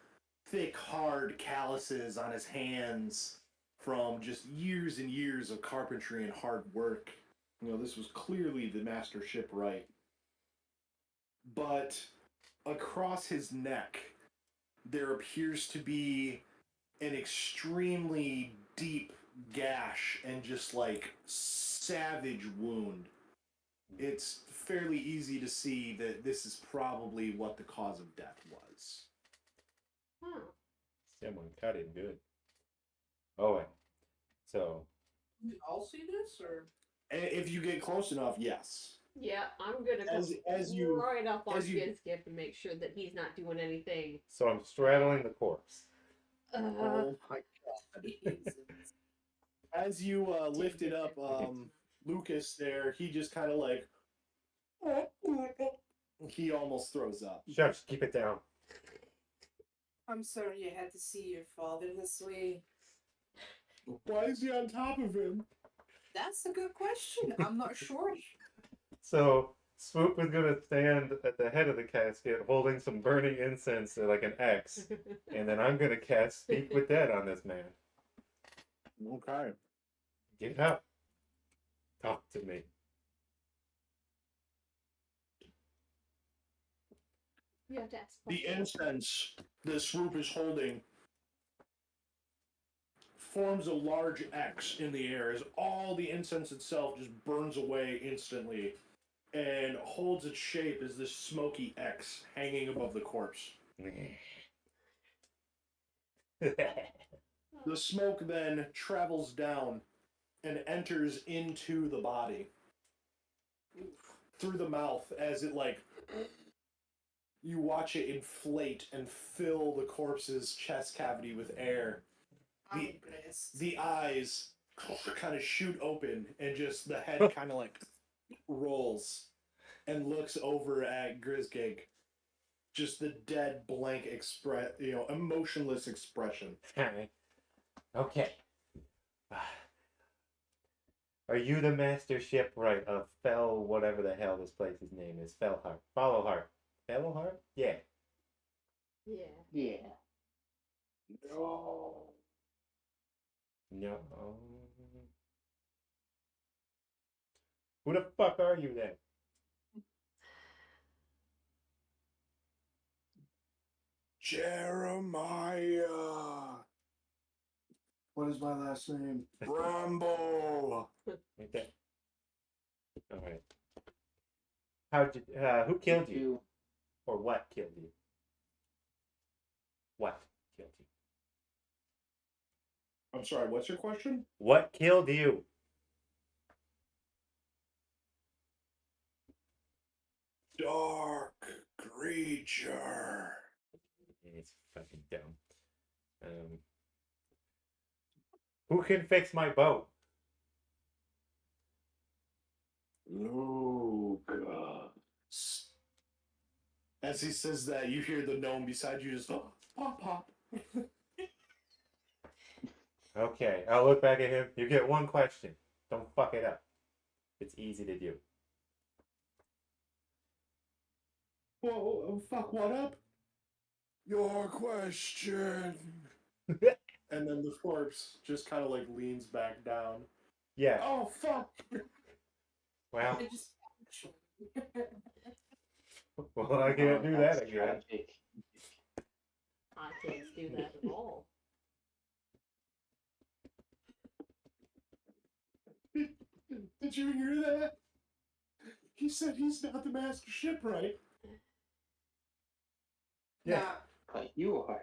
thick, hard calluses on his hands from just years and years of carpentry and hard work. This was clearly the master shipwright. But across his neck, there appears to be an extremely deep gash and just like savage wound. It's fairly easy to see that this is probably what the cause of death was. Someone cut it good. Oh, wait. So, We all see this, or If you get close enough, yes. Yeah, I'm gonna go As you- right up on as you- Skip and make sure that he's not doing anything. so I'm straddling the corpse. Oh my god. As you lifted up Lucas there, he just kind of like. He almost throws up. Shush, keep it down. I'm sorry you had to see your father this way. Why is he on top of him? That's a good question. I'm not sure. So, Swoop is going to stand at the head of the casket holding some burning incense, like an X, and then I'm going to cast Speak with Dead on this man. Okay. Get up. Talk to me. You have to ask The incense that Swoop is holding forms a large X in the air as all the incense itself just burns away instantly and holds its shape as this smoky X hanging above the corpse. The smoke then travels down and enters into the body through the mouth as it you watch it inflate and fill the corpse's chest cavity with air. I'm impressed. The eyes kind of shoot open and just the head kind of rolls and looks over at Grizgig. Just the dead blank emotionless expression. Okay. Are you the master shipwright of whatever the hell this place's name is? Fallowheart. Fallowheart? Yeah. Yeah. Yeah. No. No. Who the fuck are you then? Jeremiah. What is my last name? Bramble. Okay. All right. Who killed you? Or what killed you? What killed you? I'm sorry, what's your question? What killed you? Dark creature. It's fucking dumb. Who can fix my boat? Luca. As he says that, you hear the gnome beside you just pop pop. Okay, I'll look back at him. You get one question. Don't fuck it up. It's easy to do. Whoa, fuck what up? Your question. And then the corpse just kind of leans back down. Yeah. Oh fuck! Well, I just well, I can't do that That's again. tragic. I can't do that at all. Did you hear that? He said he's not the master shipwright. Yeah. Nah, But you are.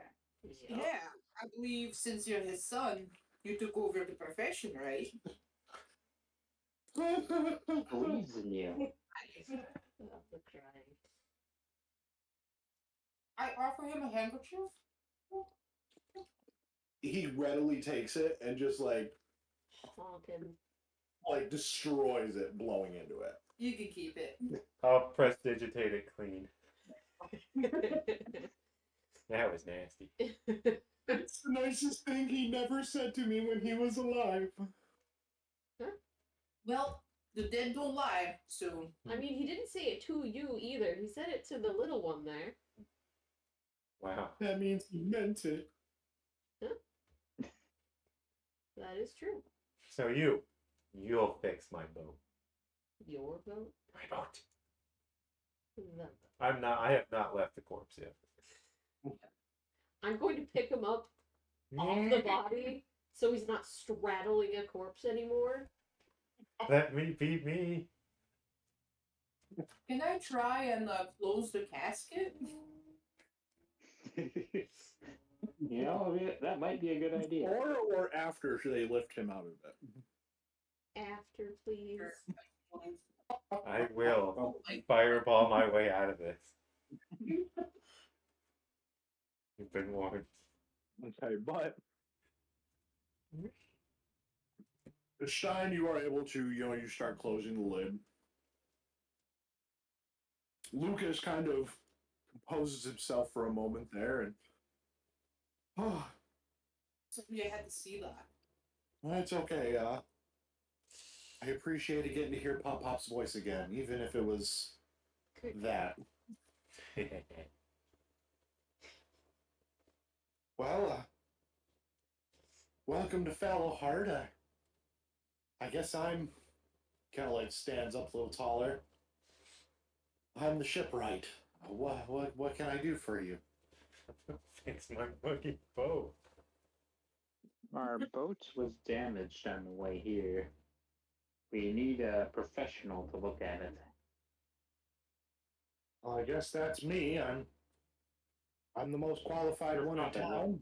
yeah, I believe since you're his son, you took over the profession, right? Believes in you. I'm crying. I offer him a handkerchief. He readily takes it and just Honking. destroys it, blowing into it. You can keep it. I'll prestidigitate it clean. That was nasty. It's the nicest thing he never said to me when he was alive. Well, the dead don't lie, so I mean, he didn't say it to you either. He said it to the little one there. Wow. That means he meant it. That is true. So you'll fix my boat. Your boat? My boat. The boat. I have not left the corpse yet. I'm going to pick him up off the body so he's not straddling a corpse anymore. Let me be me. can I try and close the casket? You know, that might be a good idea. Or after they lift him out of it. After, please. I will fireball my way out of this. You've been warned. Okay, but the shine you are able to, you start closing the lid. Lucas kind of composes himself for a moment there and So you had to see that. it's okay. I appreciated getting to hear Pop Pop's voice again, even if it was that. Well, welcome to Fallowheart. I guess I'm kind of stands up a little taller. I'm the shipwright. What can I do for you? Fix my fucking boat. Our boat was damaged on the way here. We need a professional to look at it. Well, I guess that's me. I'm the most qualified Your one in father town.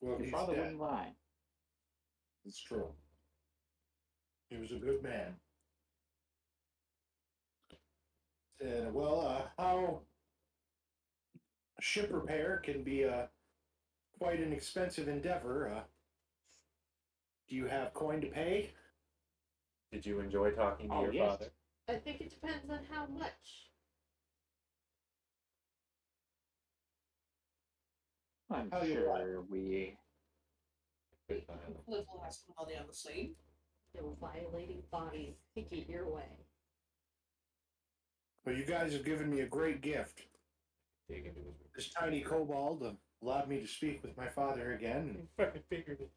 Well, Your he's father dead. wouldn't lie. It's true. He was a good man. And how ship repair can be quite an expensive endeavor. Do you have coin to pay? Did you enjoy talking to Oh, your yes. father? I think it depends on how much. I'm How you sure we. Good time. Little has some money on the side. No violating bodies. Take it your way. Well, you guys have given me a great gift. Dig into his This tiny kobold allowed me to speak with my father again. And fucking figured it.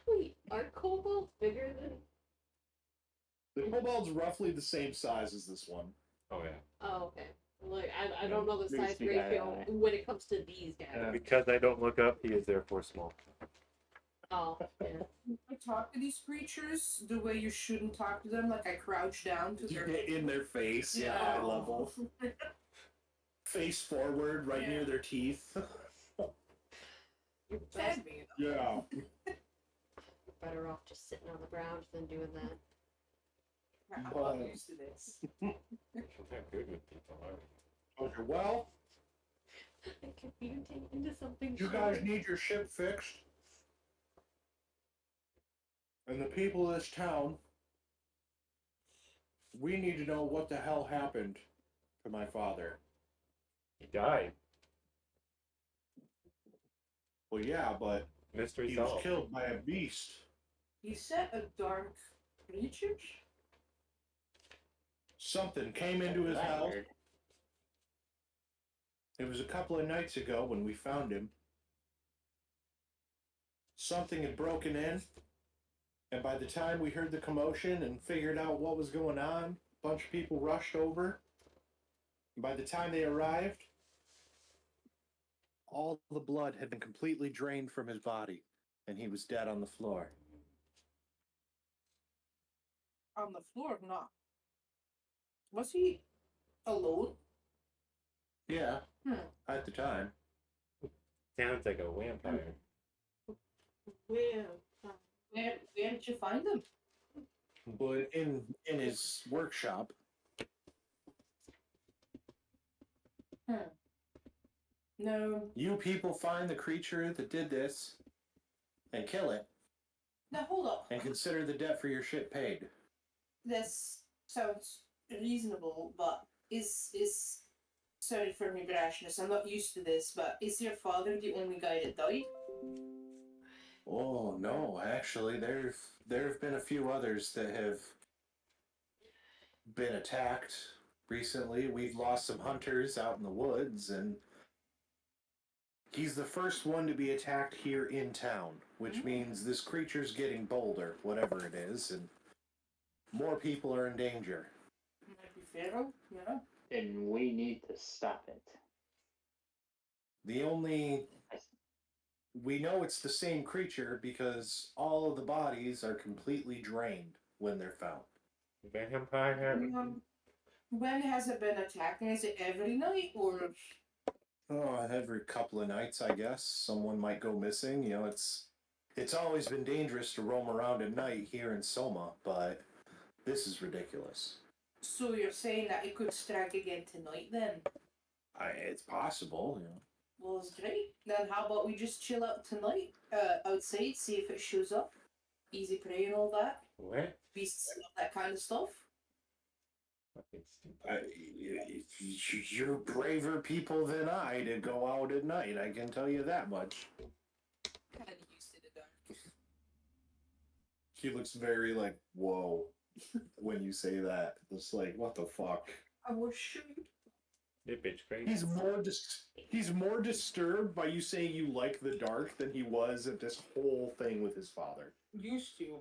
Wait, are kobolds bigger than? the kobold's roughly the same size as this one. Oh yeah. Oh, okay. Like I don't know the These size big ratio eye. when it comes to these guys. Because I don't look up, he is therefore small. Oh, yeah. I talk to these creatures the way you shouldn't talk to them, like I crouch down to their In their face, eye level. Face forward, right near their teeth. You're Tag me. Yeah. better off just sitting on the ground than doing that. I'm not used to this. She's not good with people, are you? Okay, well, It could be taken into something. you guys need your ship fixed. And the people of this town, we need to know what the hell happened to my father. He died. Well, yeah, but Mystery he was solved. killed by a beast. You said a dark creature? Something came into his That house. weird. It was a couple of nights ago when we found him. Something had broken in, and by the time we heard the commotion and figured out what was going on, a bunch of people rushed over. And by the time they arrived, all the blood had been completely drained from his body, and he was dead on the floor. On the floor, not. Was he alone? Yeah, Hmm. at the time. Sounds like a vampire. Yeah. Where did you find him? But in his workshop. No. You people find the creature that did this and kill it Now hold up. and consider the debt for your ship paid. This sounds reasonable, but is sorry for my brashness. I'm not used to this, but is your father the only guy that died? Oh no, actually there have been a few others that have been attacked recently. We've lost some hunters out in the woods, and he's the first one to be attacked here in town, which means this creature's getting bolder, whatever it is, and more people are in danger. Might be feral, yeah. And we need to stop it. We know it's the same creature because all of the bodies are completely drained when they're found. Vampire. When has it been attacking? Is it every night or? Oh, every couple of nights, I guess. Someone might go missing. You know, it's always been dangerous to roam around at night here in Soma, but this is ridiculous. So you're saying that it could strike again tonight then? It's possible, you know. Well, it's great. Then how about we just chill out tonight, outside, see if it shows up. Easy prey and all that. What? Beasts and all that kind of stuff. Fucking stupid. You're braver people than I to go out at night, I can tell you that much. Kind of used to the dark. He looks very like, whoa, when you say that. It's like, what the fuck? I was shoot. That bitch crazy. He's more disturbed by you saying you like the dark than he was at this whole thing with his father. Used to.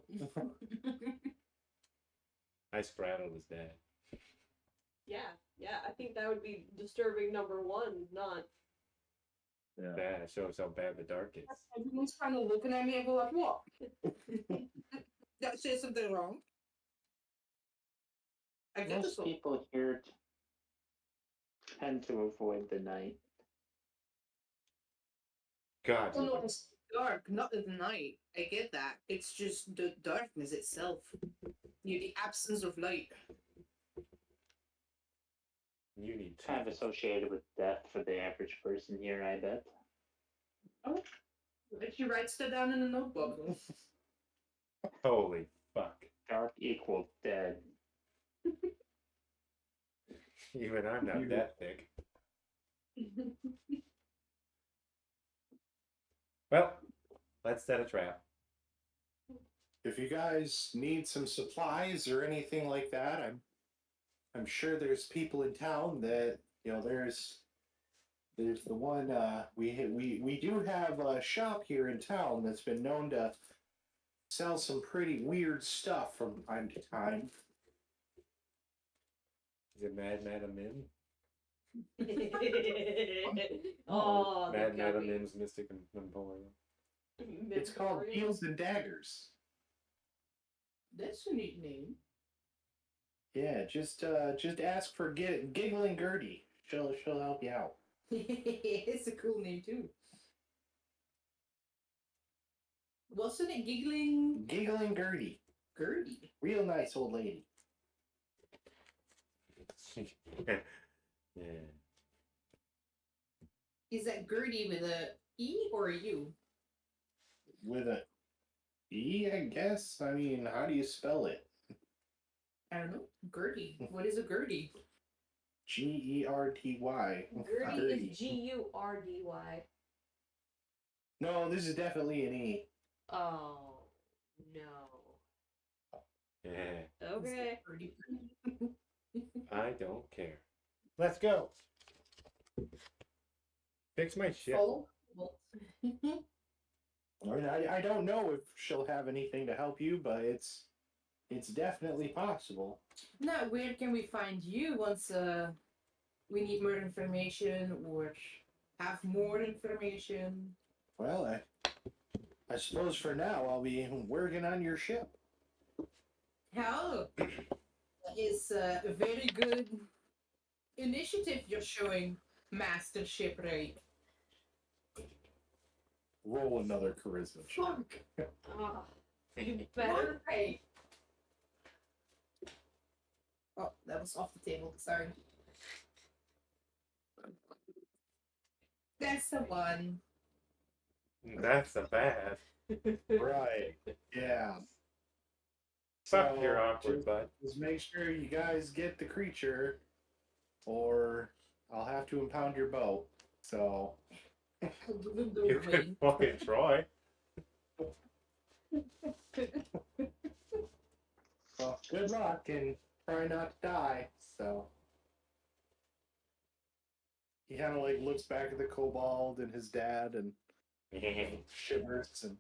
I straddled his dad. Yeah, I think that would be disturbing number one, not Yeah. That shows how bad the dark is. Everyone's kind of looking at me and go like, what? That says something wrong. I get this Most one. people here tend to avoid the night. God. Oh no, it's dark, not the night. I get that. It's just the darkness itself. The absence of light. You need Kind of associated with death for the average person here, I bet. But she writes that down in a notebook. Holy fuck. Dark equal dead. Even I'm not that thick. Well, let's set a trap. If you guys need some supplies or anything like that, I'm sure there's people in town that there's the one we do have a shop here in town that's been known to sell some pretty weird stuff from time to time. Is it Mad Madam Mim? Oh, Mad Madam Mim's Mystic Emporium. It's called Deals and Daggers. That's a neat name. Yeah, just ask for Giggling Gertie. She'll help you out. It's a cool name too. Wasn't it Giggling Giggling Gertie. Gertie? Real nice old lady. Yeah. Is that Gertie with a E or a U? With a E, I guess. I mean, how do you spell it? I don't know. Gertie. What is a Gertie? Gerty. Gertie is Gurdy. No, this is definitely an E. Oh no. Yeah. Okay. Gertie. I don't care. Let's go. Fix my ship. Follow. I mean, I don't know if she'll have anything to help you, but it's definitely possible. Now, where can we find you once we need more information or have more information? Well, I suppose for now I'll be working on your ship. How? That is a very good initiative you're showing, Master Shipwright. Roll another charisma check. Fuck. Oh, you better. Right. Oh, that was off the table. Sorry. That's the one. That's a bad. Right. Yeah. Fuck So, your awkward butt. Just make sure you guys get the creature, or I'll have to impound your boat. So. You can fucking try. Well, good luck and try not to die. So. He kind of like looks back at the kobold and his dad and shivers, and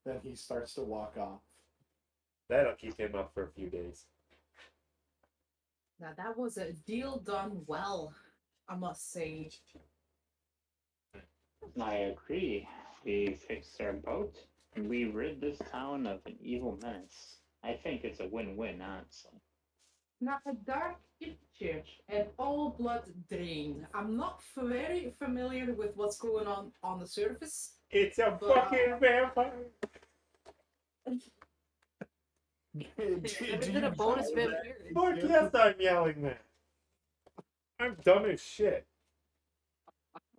then he starts to walk off. That'll keep him up for a few days. Now that was a deal done well, I must say. I agree. We fixed our boat, and we rid this town of an evil menace. I think it's a win-win, honestly. Now a dark picture and all blood drained. I'm not very familiar with what's going on the surface. It's a But, fucking vampire. Never did a bonus vampire. Fuck yes, I'm yelling that. I'm dumb as shit.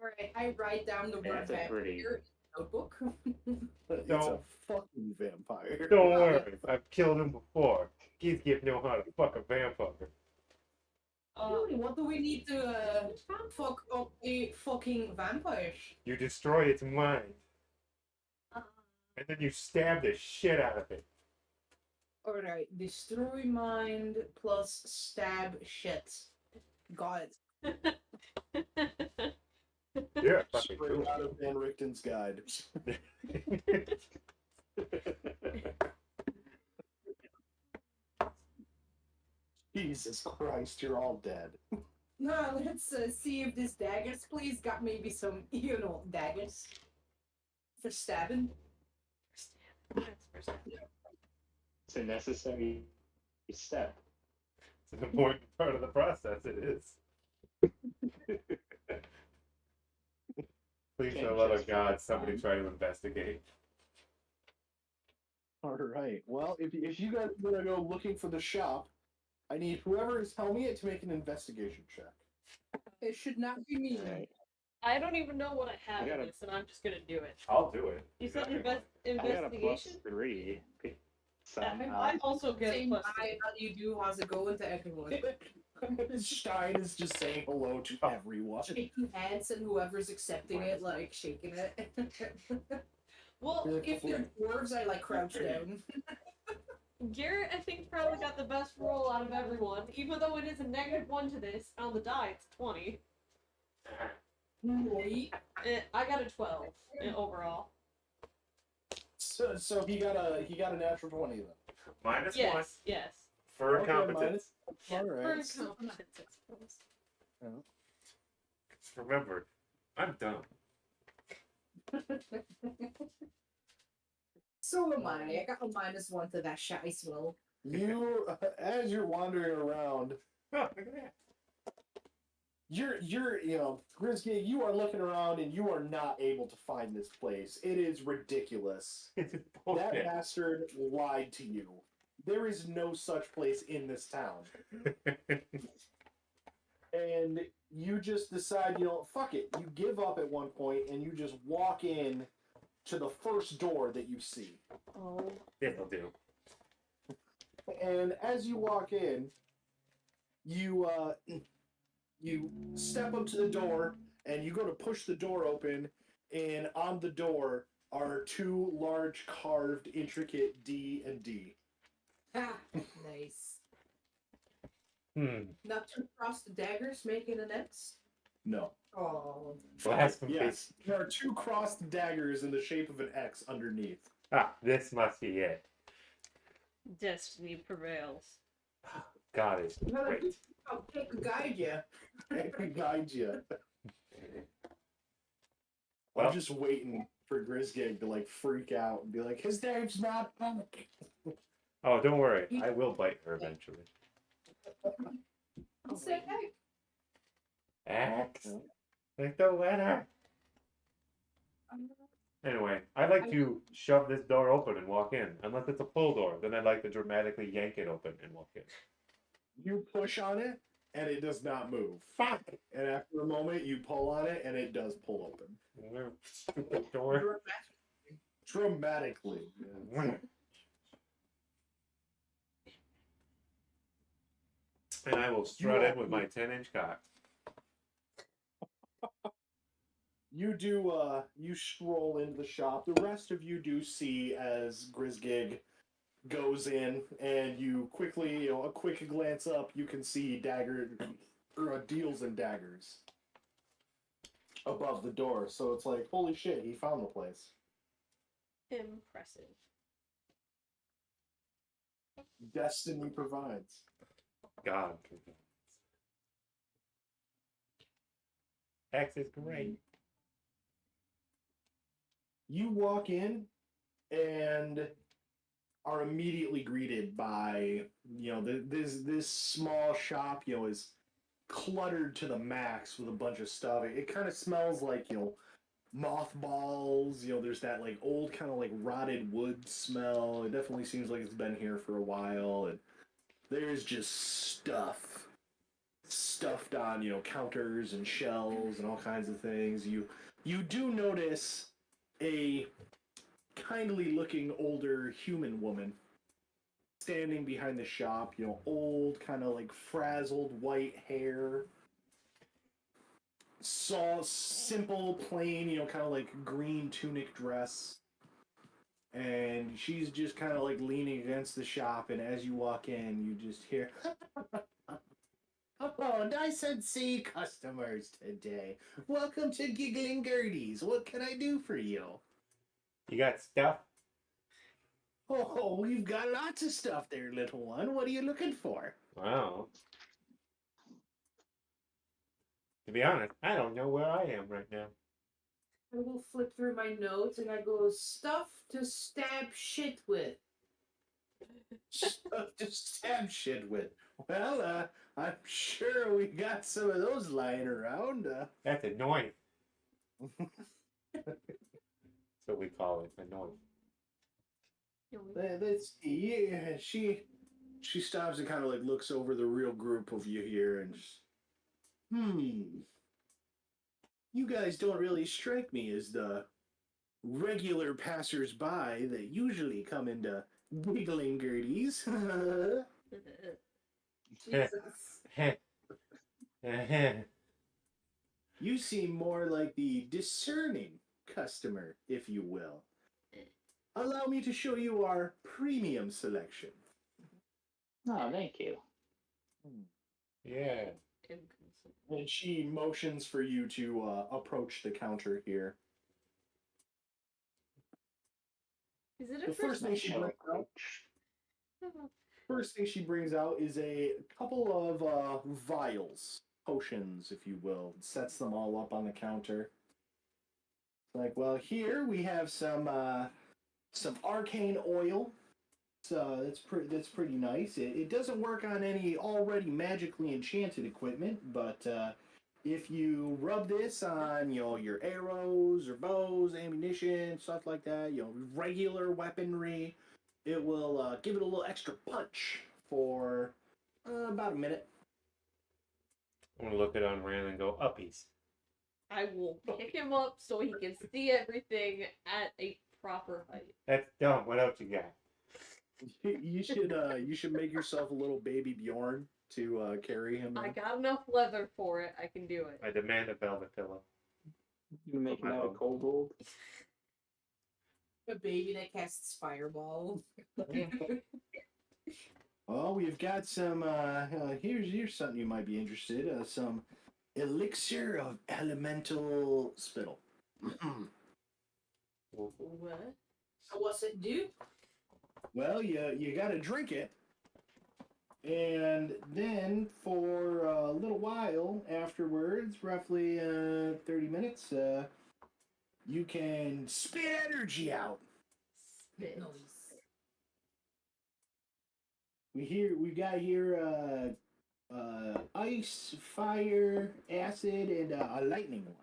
Alright, I write down the word That's a pretty- vampire in the notebook. It's a Don't. fucking vampire. Don't worry, I've killed him before. Kids know how to fuck a vampire. Really, what do we need to fuck up a fucking vampire? You destroy its mind, Uh, and then you stab the shit out of it. Alright, destroy mind plus stab shit. Got it. Yeah, fucking Straight cool. out of Van Richten's guide. Jesus Christ, you're all dead. No, let's see if this daggers, please, got maybe some, daggers for stabbing. That's first step. It's a necessary step. It's an important part of the process. It is. Please, for the Can't love of just God, forget somebody time. try to investigate. All right. Well, if you guys are gonna go looking for the shop, I need whoever is helming it to make an investigation check. It should not be me. Alright. I don't even know what I have I in gotta- this, and I'm just gonna do it. I'll do it. You said I got a investigation? +3. I also get Say plus hi, how do you do, how's it going to everyone? Stein is just saying hello to everyone. Shaking hands and whoever's accepting it, like, shaking it. Well, If they're dwarves, I, like, crouch down. Garrett, I think, probably got the best roll out of everyone, even though it is a -1 to this. On the die, it's 20. I got a 12 overall. So he got a natural 20 then. -1 Yes. for Okay, competence. Yeah, All right. for competence, I suppose. Just remember, I'm dumb. So am I. I got a -1 to that shot as well. You, as you're wandering around, Oh, look at that. you're Grisky, you are looking around and you are not able to find this place. It is ridiculous. It's That bullshit. bastard lied to you. There is no such place in this town. And you just decide, fuck it. You give up at one point and you just walk in to the first door that you see. Oh. It'll do. And as you walk in, you step up to the door and you go to push the door open, and on the door are two large carved intricate D and D. Ha! Nice. Not two crossed daggers making an X? No. Oh. Blasphemy. Yes. There are two crossed daggers in the shape of an X underneath. Ah, this must be it. Destiny prevails. God is great. I'll take a guide you. I can guide you. Well- I'm just waiting for Grisgig to like freak out and be like, his name's not Punk. Oh, don't worry. I will bite her eventually. Say hey. Axe. Like the letter. Anyway, I like to shove this door open and walk in. Unless it's a pull door, then I like to dramatically yank it open and walk in. You push on it and it does not move. Fuck! And after a moment, you pull on it and it does pull open. Stupid door. Dramatically. And I will strut in with my 10-inch cock. You you stroll into the shop. The rest of you do see as Grisgig goes in, and you quickly, a quick glance up, you can see deals and daggers above the door. So it's like, holy shit, he found the place. Impressive. Destiny provides. God. Axe is great. You walk in and are immediately greeted by, this small shop, is cluttered to the max with a bunch of stuff. It kind of smells like, mothballs. There's that like old kind of like rotted wood smell. It definitely seems like it's been here for a while. And there's just stuff stuffed on, counters and shelves and all kinds of things. You do notice a kindly looking older human woman standing behind the shop, old, kind of like frazzled white hair. Simple, plain, kind of like green tunic dress. And she's just kind of like leaning against the shop, and as you walk in, you just hear, "Oh, nice and see customers today. Welcome to Giggling Gertie's. What can I do for you?" You got stuff? "Oh, we've got lots of stuff there, little one. What are you looking for?" Wow. be honest, I don't know where I am right now. I will flip through my notes and I go stuff to stab shit with. Stuff to stab shit with. Well, I'm sure we got some of those lying around. That's annoying. That's what we call it, annoying. Let's see. Yeah, she stops and kind of like looks over the real group of you here and you guys don't really strike me as the regular passers-by that usually come into giggling Gerties. Jesus. You seem more like the discerning customer, if you will. Allow me to show you our premium selection. Oh, thank you. Yeah. And she motions for you to approach the counter here. Is it a The first thing she brings out, is a couple of vials, potions, if you will. Sets them all up on the counter. Like, well, here we have some arcane oil. So that's pretty nice. It doesn't work on any already magically enchanted equipment, but if you rub this on your arrows or bows, ammunition, stuff like that, regular weaponry, it will give it a little extra punch for about a minute. I'm gonna look it on Rand and go uppies. I will pick him up so he can see everything at a proper height. That's dumb. What else you got? You should make yourself a little baby Bjorn to carry him. I got enough leather for it. I can do it. I demand a velvet pillow. You making that a cold gold? A baby that casts fireball. Well, we've got some. Here's something you might be interested. Some elixir of elemental spittle. What? So what's it do? Well, you got to drink it, and then for a little while afterwards, roughly 30 minutes, you can spit energy out. Spit. Noise. We got here ice, fire, acid, and a lightning one.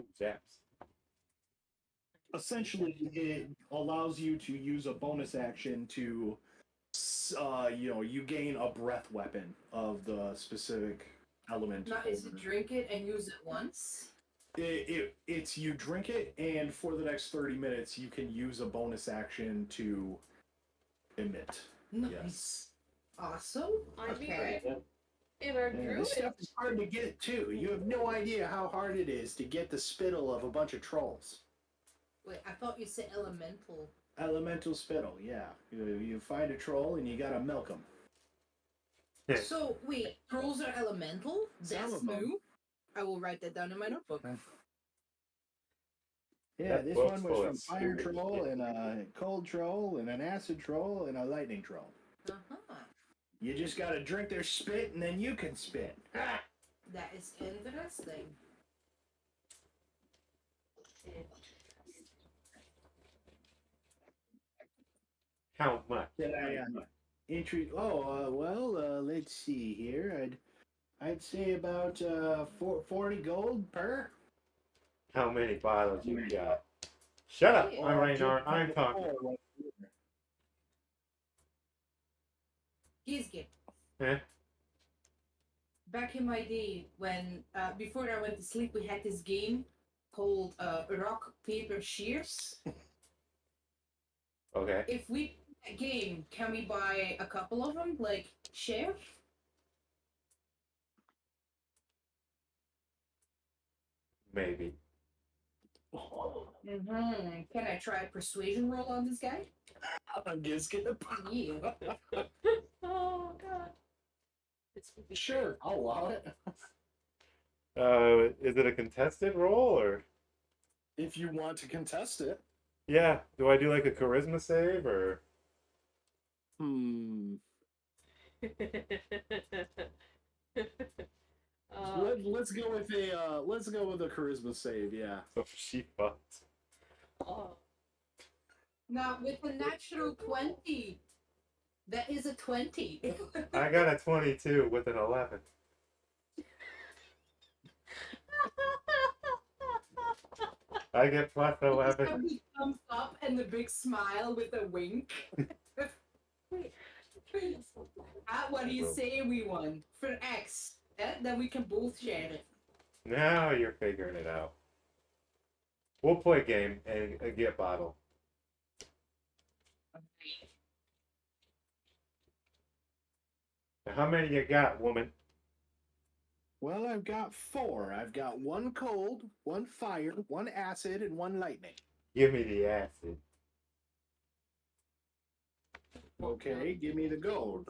Ooh, zaps. Essentially, it allows you to use a bonus action to, you gain a breath weapon of the specific element. Now, is it drink it and use it once? It's you drink it, and for the next 30 minutes, you can use a bonus action to emit. Nice. Yes. Awesome. I mean, Okay. in our Yeah, druid, this stuff is hard to get too. You have no idea how hard it is to get the spittle of a bunch of trolls. Wait, I thought you said elemental. Elemental spittle, yeah. You find a troll and you gotta milk them. So, wait, trolls are elemental? Some That's of 'em. new. I will write that down in my notebook. Yeah, That this book's one full was of from fire stupid troll shit. and a cold troll and an acid troll and a lightning troll. Uh-huh. You just gotta drink their spit and then you can spit. That is interesting. How much? Did I let's see here. I'd say about 40 gold per. How many bottles you got? Shut up! Yeah. I'm Raynar. I'm talking. Gizgit. Eh? Back in my day, when before I went to sleep, we had this game called Rock Paper Shears. Okay. If we play that game, can we buy a couple of them, like share? Maybe. Can I try a persuasion roll on this guy? I'm just gonna. Yeah. oh god. It's Sure, I'll allow it. Is it a contested roll or? If you want to contest it. Yeah. Do I do like a charisma save or? Let's go with a charisma save. Yeah. So she fucked. Oh. Now, with a natural 20, that is a 20. I got a 22 with an 11. I get plus Have 11. the thumbs up and the big smile with a wink. Wait. What do you say we want? For X. Then we can both share it. Now you're figuring it out. We'll play game and get bottle. Now, how many you got, woman? Well, I've got 4. I've got 1 cold, 1 fire, 1 acid, and 1 lightning. Give me the acid. Okay, give me the gold.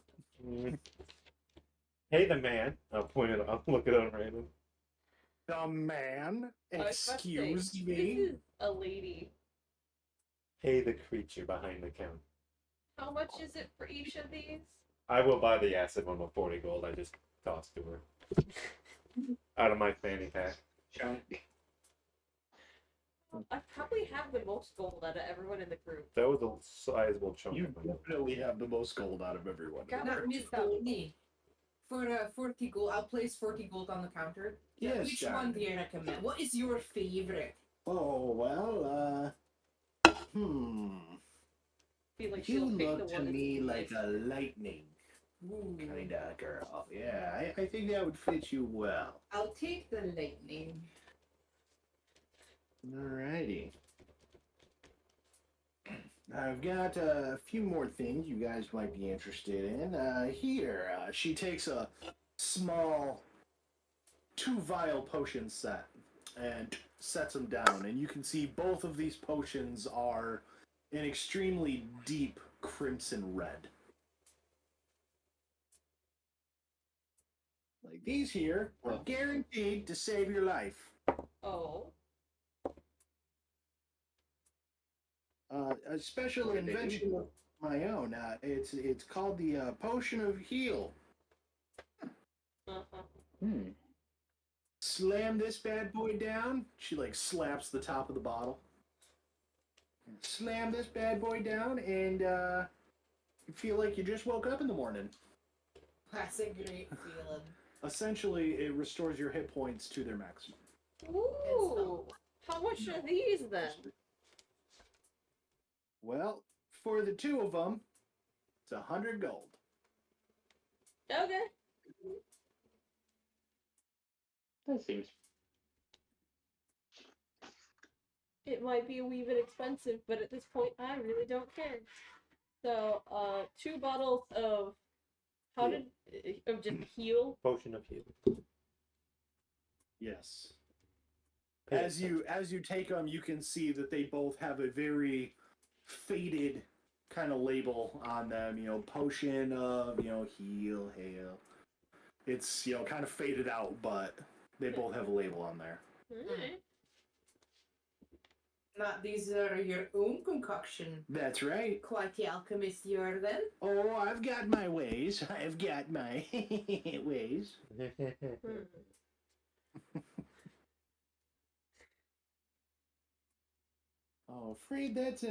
Hey, the man. I'll point it. I'll look it up random. The man? I was about to say, Excuse This me? is a lady. Hey, the creature behind the counter. How much is it for each of these? I will buy the acid one with 40 gold. I just tossed to her. Out of my fanny pack. I probably have the most gold out of everyone in the group. That was a sizable chunk You of money. definitely have the most gold out of everyone. Got Now, it. Miss Goldie, for 40 gold, I'll place 40 gold on the counter. Yes, Which John. one do you recommend? What is your favorite? Oh, well, Feel like You she'll pick the look to one that's me like easiest. a lightning Ooh. kind of girl. Yeah, I think that would fit you well. I'll take the lightning. Alrighty. I've got a few more things you guys might be interested in. Here, she takes a small 2-vial potion set and sets them down, and you can see both of these potions are an extremely deep crimson red. Like these here are guaranteed to save your life. Oh. A special What do they do? invention of my own. It's called the potion of heal. Uh-huh. Slam this bad boy down. She like slaps the top of the bottle. Slam this bad boy down, and you feel like you just woke up in the morning. That's a great feeling. Essentially, it restores your hit points to their maximum. Ooh. How much are these then? Well, for the 2 of them, it's 100 gold. Okay. That seems. It might be a wee bit expensive, but at this point, I really don't care. So, 2 bottles of of just heal. Potion of heal. Yes. As you take them, you can see that they both have a very faded kind of label on them. You know, potion of heal, hail. It's kind of faded out, but they both have a label on there. Alright. Now, these are your own concoction. That's right. Quite the alchemist you are then. Oh, I've got my ways. I've got my ways. Oh, afraid that's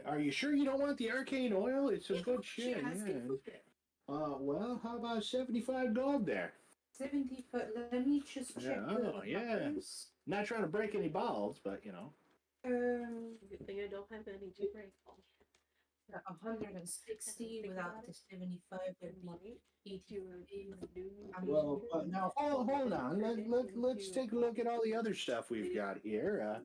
are you sure you don't want the arcane oil? It's some good shit. She asking Yeah. for it. Well, how about 75 gold there? 70 foot. Let me just check. Yeah, the oh, yeah. numbers. Not trying to break any balls, but Good thing I don't have any to break. 160 without the 75 would be Money. 80. well, now hold on. Let's take a look at all the other stuff we've got here.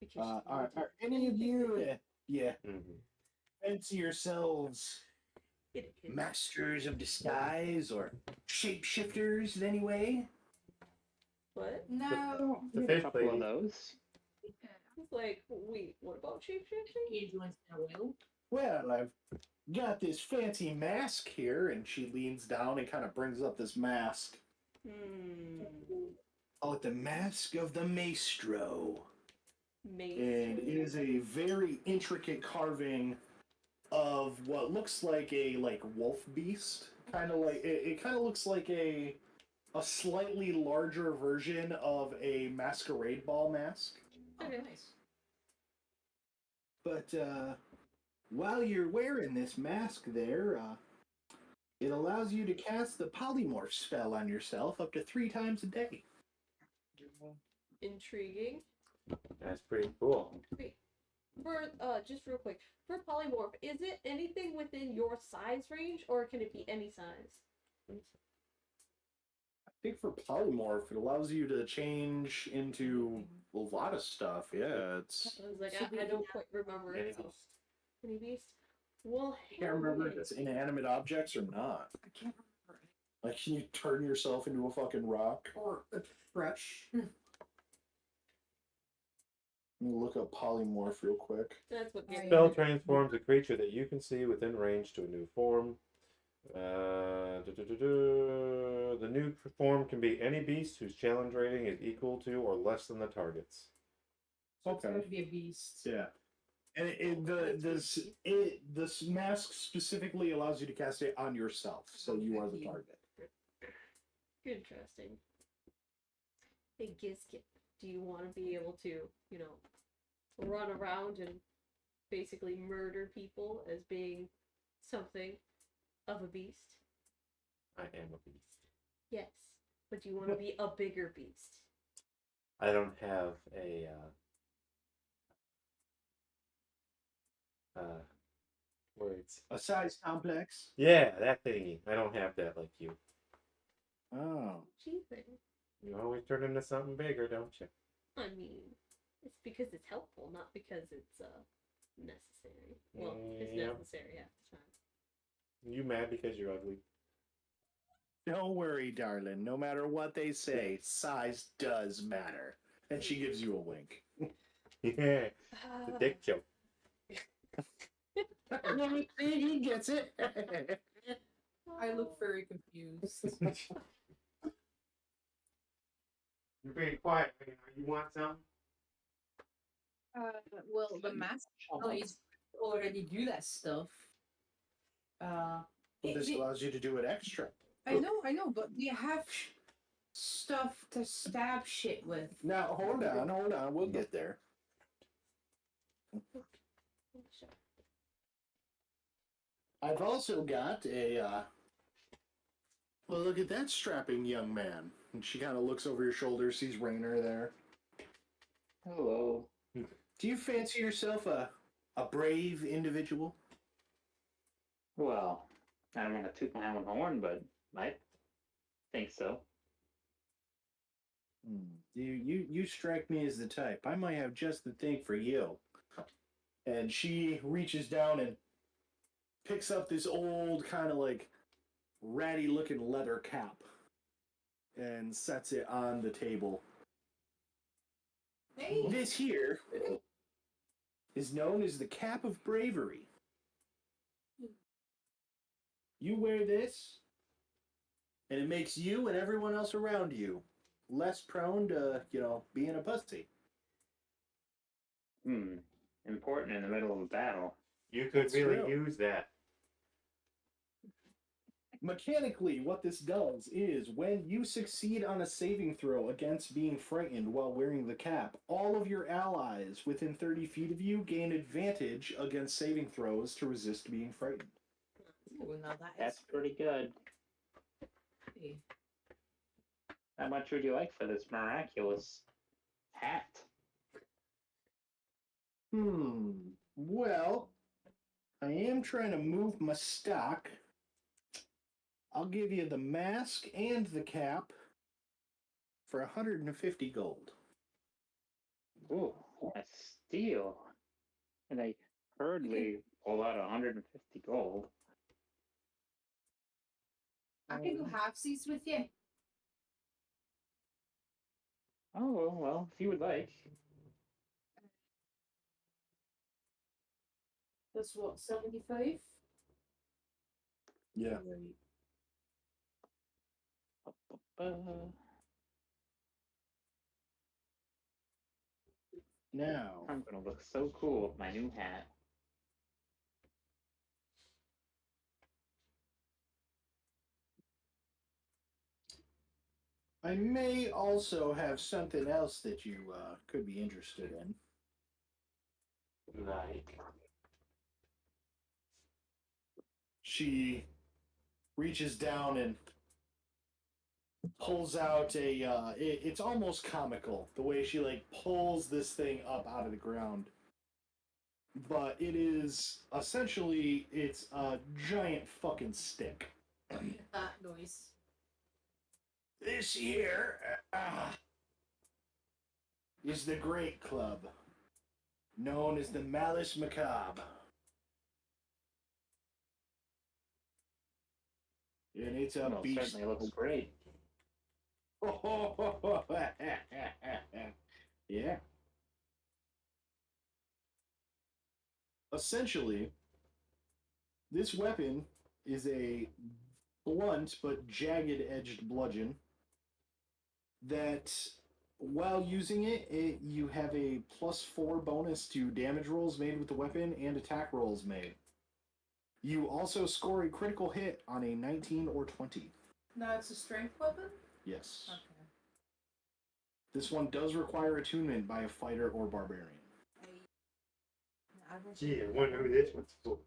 Because Are any of you Mhm. fancy yourselves masters of disguise or shapeshifters in any way? What? No. The We have a fish couple of lady. those. He's like, wait, what about shapeshifting? He joins the will. Well, I've got this fancy mask here, and she leans down and kind of brings up this mask. Call it the Mask of the Maestro. And it is a very intricate carving of what looks like a wolf beast. Kind of like it kind of looks like a a slightly larger version of a masquerade ball mask. Okay. Nice. But while you're wearing this mask there, it allows you to cast the polymorph spell on yourself up to 3 times a day. Intriguing. That's pretty cool. Wait. For just real quick, for polymorph, is it anything within your size range, or can it be any size? I think for polymorph, it allows you to change into a lot of stuff. Yeah, it's. I was like, So I don't quite remember. Any It. beast. Any beast? Well, I can't remember if hey. it's inanimate objects or not. I can't remember. Like, can you turn yourself into a fucking rock? Or a brush. Let me look up polymorph real quick. That's what gets Spell me. transforms a creature that you can see within range to a new form. The new form can be any beast whose challenge rating is equal to or less than the target's. It's going to be a beast. Yeah. And this mask specifically allows you to cast it on yourself, so you are the target. Interesting. Hey, Gizkit, do you want to be able to, run around and basically murder people as being something of a beast? I am a beast. Yes, but do you want to be a bigger beast? I don't have a words. A size complex. Yeah, that thingy. I don't have that like you. Oh. Gee, thing. You always turn into something bigger, don't you? I mean, it's because it's helpful, not because it's necessary. Well, it's Yep. necessary half the time. You mad because you're ugly? Don't worry, darling. No matter what they say, size does matter. And she gives you a wink. Yeah, the dick joke. He gets it. I look very confused. You're being quiet. You want something? Well, the mask already do that stuff. Well, this allows you to do it extra. I know, but we have stuff to stab shit with. Now, hold on. We'll get there. Sure. I've also got a, well, look at that strapping young man. And she kind of looks over your shoulder, sees Rainer there. Hello. Do you fancy yourself a brave individual? Well, I don't want to toot my own horn, but I think so. You strike me as the type. I might have just the thing for you. And she reaches down and picks up this old kind of like ratty looking leather cap and sets it on the table. Hey, This here is known as the Cap of Bravery. You wear this, and it makes you and everyone else around you less prone to, being a pussy. Important in the middle of a battle. You could That's really true. use that. Mechanically, what this does is when you succeed on a saving throw against being frightened while wearing the cap, all of your allies within 30 feet of you gain advantage against saving throws to resist being frightened. Ooh, now that That's is pretty good. pretty. How much would you like for this miraculous hat? Well, I am trying to move my stock. I'll give you the mask and the cap for 150 gold. Ooh, a steal. And I hurriedly pull out 150 gold. I can go halfsies with you. Oh, well, if you would like. That's what, 75? Yeah. Now, I'm gonna look so cool with my new hat. I may also have something else that you could be interested in. Like, She reaches down and pulls out a. It's almost comical the way she like pulls this thing up out of the ground. But it is essentially it's a giant fucking stick. Noise. This here is the Great Club, known as the Malice Macabre. And it's a well, beast. certainly looks great. Yeah. Essentially, this weapon is a blunt but jagged edged bludgeon that, while using it, you have a +4 bonus to damage rolls made with the weapon and attack rolls made. You also score a critical hit on a 19 or 20. No, it's a strength weapon? Yes. Okay. This one does require attunement by a fighter or barbarian. I don't Gee, I wonder who this one's for.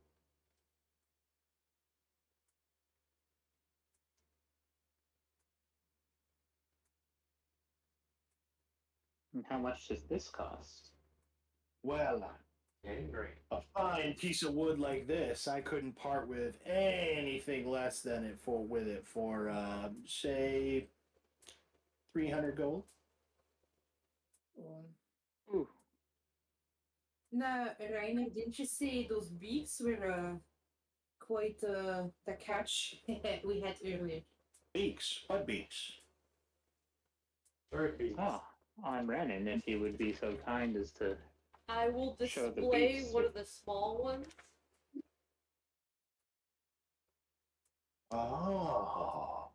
And how much does this cost? Well, Angry. a fine piece of wood like this, I couldn't part with anything less than it for say 300 gold. Ooh. No, Rainer, didn't you say those beaks were quite the catch we had earlier? Beaks? What beaks? Bird beaks. Oh, I'm Renan, if you would be so kind as to. I will Show the display beaks. one of the small ones. Oh.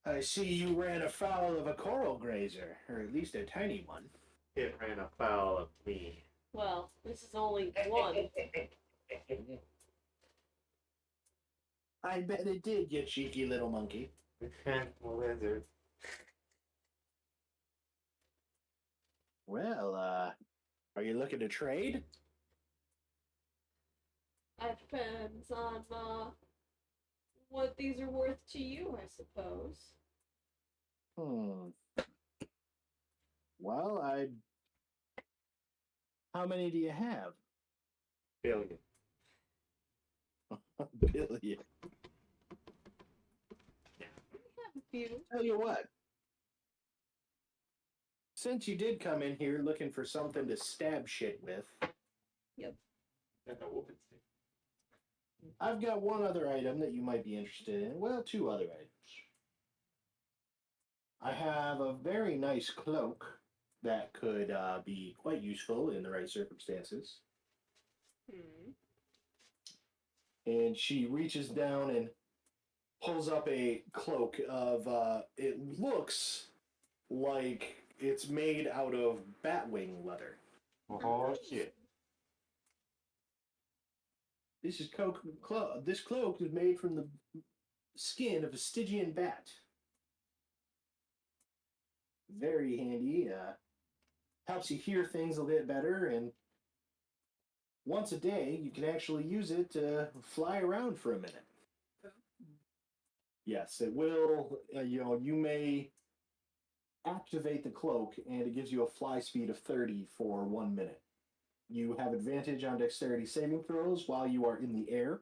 I see you ran afoul of a coral grazer, or at least a tiny one. It ran afoul of me. Well, this is only one. I bet it did, you cheeky little monkey. Lizard. Well, are you looking to trade? That depends on what these are worth to you, I suppose. Well, how many do you have? Billion. A billion. I have a few. Tell you what. Since you did come in here looking for something to stab shit with, I've got one other item that you might be interested in. Well, two other items. I have a very nice cloak that could be quite useful in the right circumstances. And she reaches down and pulls up a cloak of, it looks like it's made out of batwing leather. Oh shit. This cloak is made from the skin of a Stygian bat. Very handy. Helps you hear things a bit better, and once a day you can actually use it to fly around for a minute. Yes, it will. You may activate the cloak, and it gives you a fly speed of 30 for 1 minute. You have advantage on dexterity saving throws while you are in the air.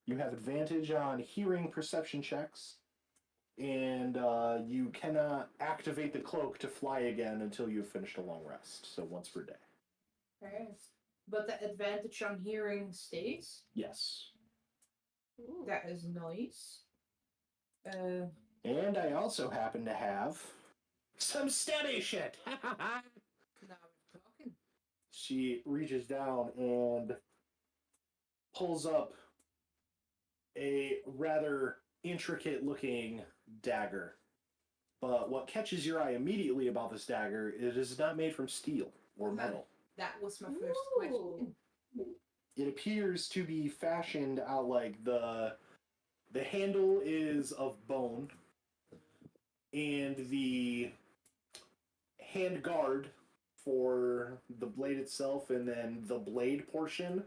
You have advantage on hearing perception checks, and you cannot activate the cloak to fly again until you've finished a long rest. So once per day. Okay. But the advantage on hearing stays? Yes. Ooh. That is nice. And I also happen to have some steady shit. Now we're talking. She reaches down and pulls up a rather intricate looking dagger. But what catches your eye immediately about this dagger is it is not made from steel or metal. That was my first Ooh. question. It appears to be fashioned out like the handle is of bone, and the hand guard for the blade itself and then the blade portion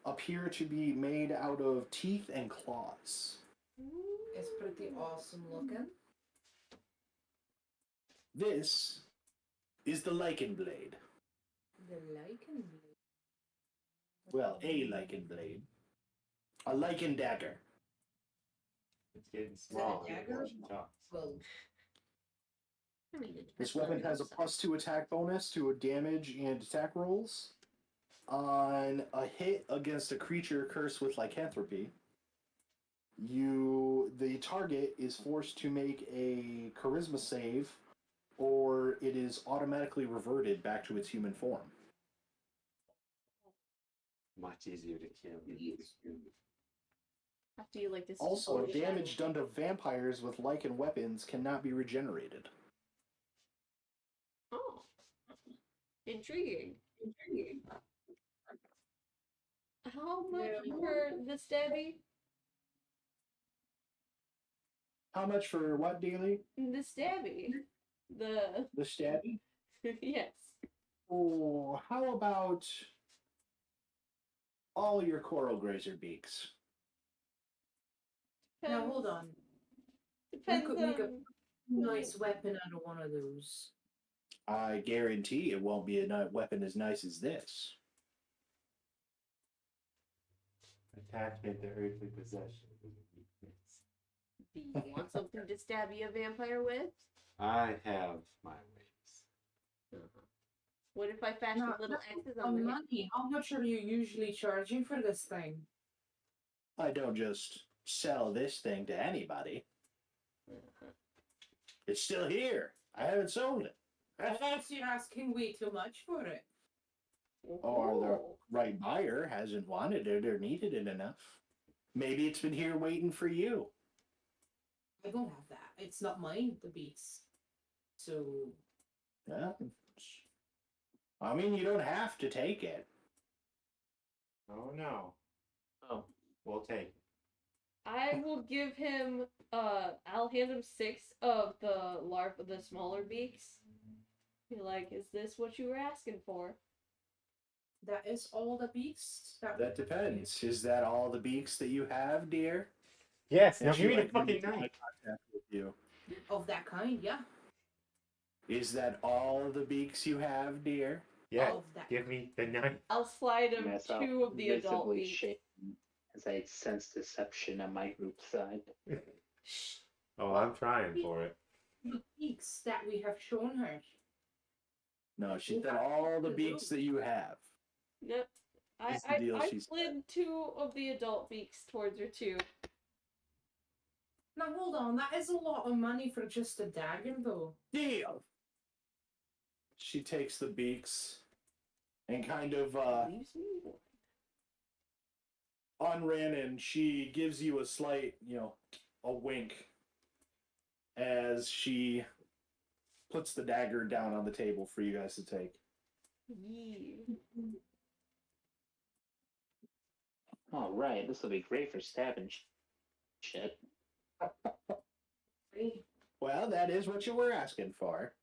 appear to be made out of teeth and claws. It's pretty awesome looking. This is the lichen blade. The lichen blade. Well, a lichen blade. A lichen dagger. It's getting small. dagger? She talks. Well, I mean, it This depends on weapon has a the +2 attack bonus to damage and attack rolls. On a hit against a creature cursed with lycanthropy, the target is forced to make a charisma save, or it is automatically reverted back to its human form. Much easier to kill. I feel like this Also, is damage done to vampires with lichen weapons cannot be regenerated. Oh, intriguing. How much for the stabby? How much for what, Daily? The stabby. The The stabby? yes. Oh, how about all your coral grazer beaks? now hold on. Depends could make a- on. Nice weapon out of one of those. I guarantee it won't be a weapon as nice as this. Attachment to earthly possession. Do you want something to stab you a vampire with? I have my ways. What if I fashion No, little X's on On the money, how much are you usually charging for this thing? I don't just sell this thing to anybody. It's still here. I haven't sold it. Perhaps you're asking way too much for it. Or the right buyer hasn't wanted it or needed it enough. Maybe it's been here waiting for you. I don't have that. It's not mine, the beast. So, Yeah. I mean, you don't have to take it. Oh no. Oh, We'll take it. I will give him. I'll hand him 6 of the smaller beaks. Be like, is this what you were asking for? that is all the beasts? That depends. Is that all the beaks that you have, dear? Yes, And now she, give me the like, fucking makes eye knife. contact with you. Of that kind, yeah. Is that all the beaks you have, dear? Yeah, Of that give me the knife. I'll slide him mess up 2 of the adult visibly beaks. shaken as I sense deception on my group side. Shh. Oh, I'm trying for it. the beaks that we have shown her. No, she said all the beaks that you have. No, That's the deal I she said. slid 2 of the adult beaks towards her too. Now hold on, that is a lot of money for just a dagger, though. Deal. She takes the beaks and kind of Leaves me one. on Rhiannon, she gives you a slight, a wink as she puts the dagger down on the table for you guys to take. Yeah. All right, this will be great for stabbing shit. Well, that is what you were asking for.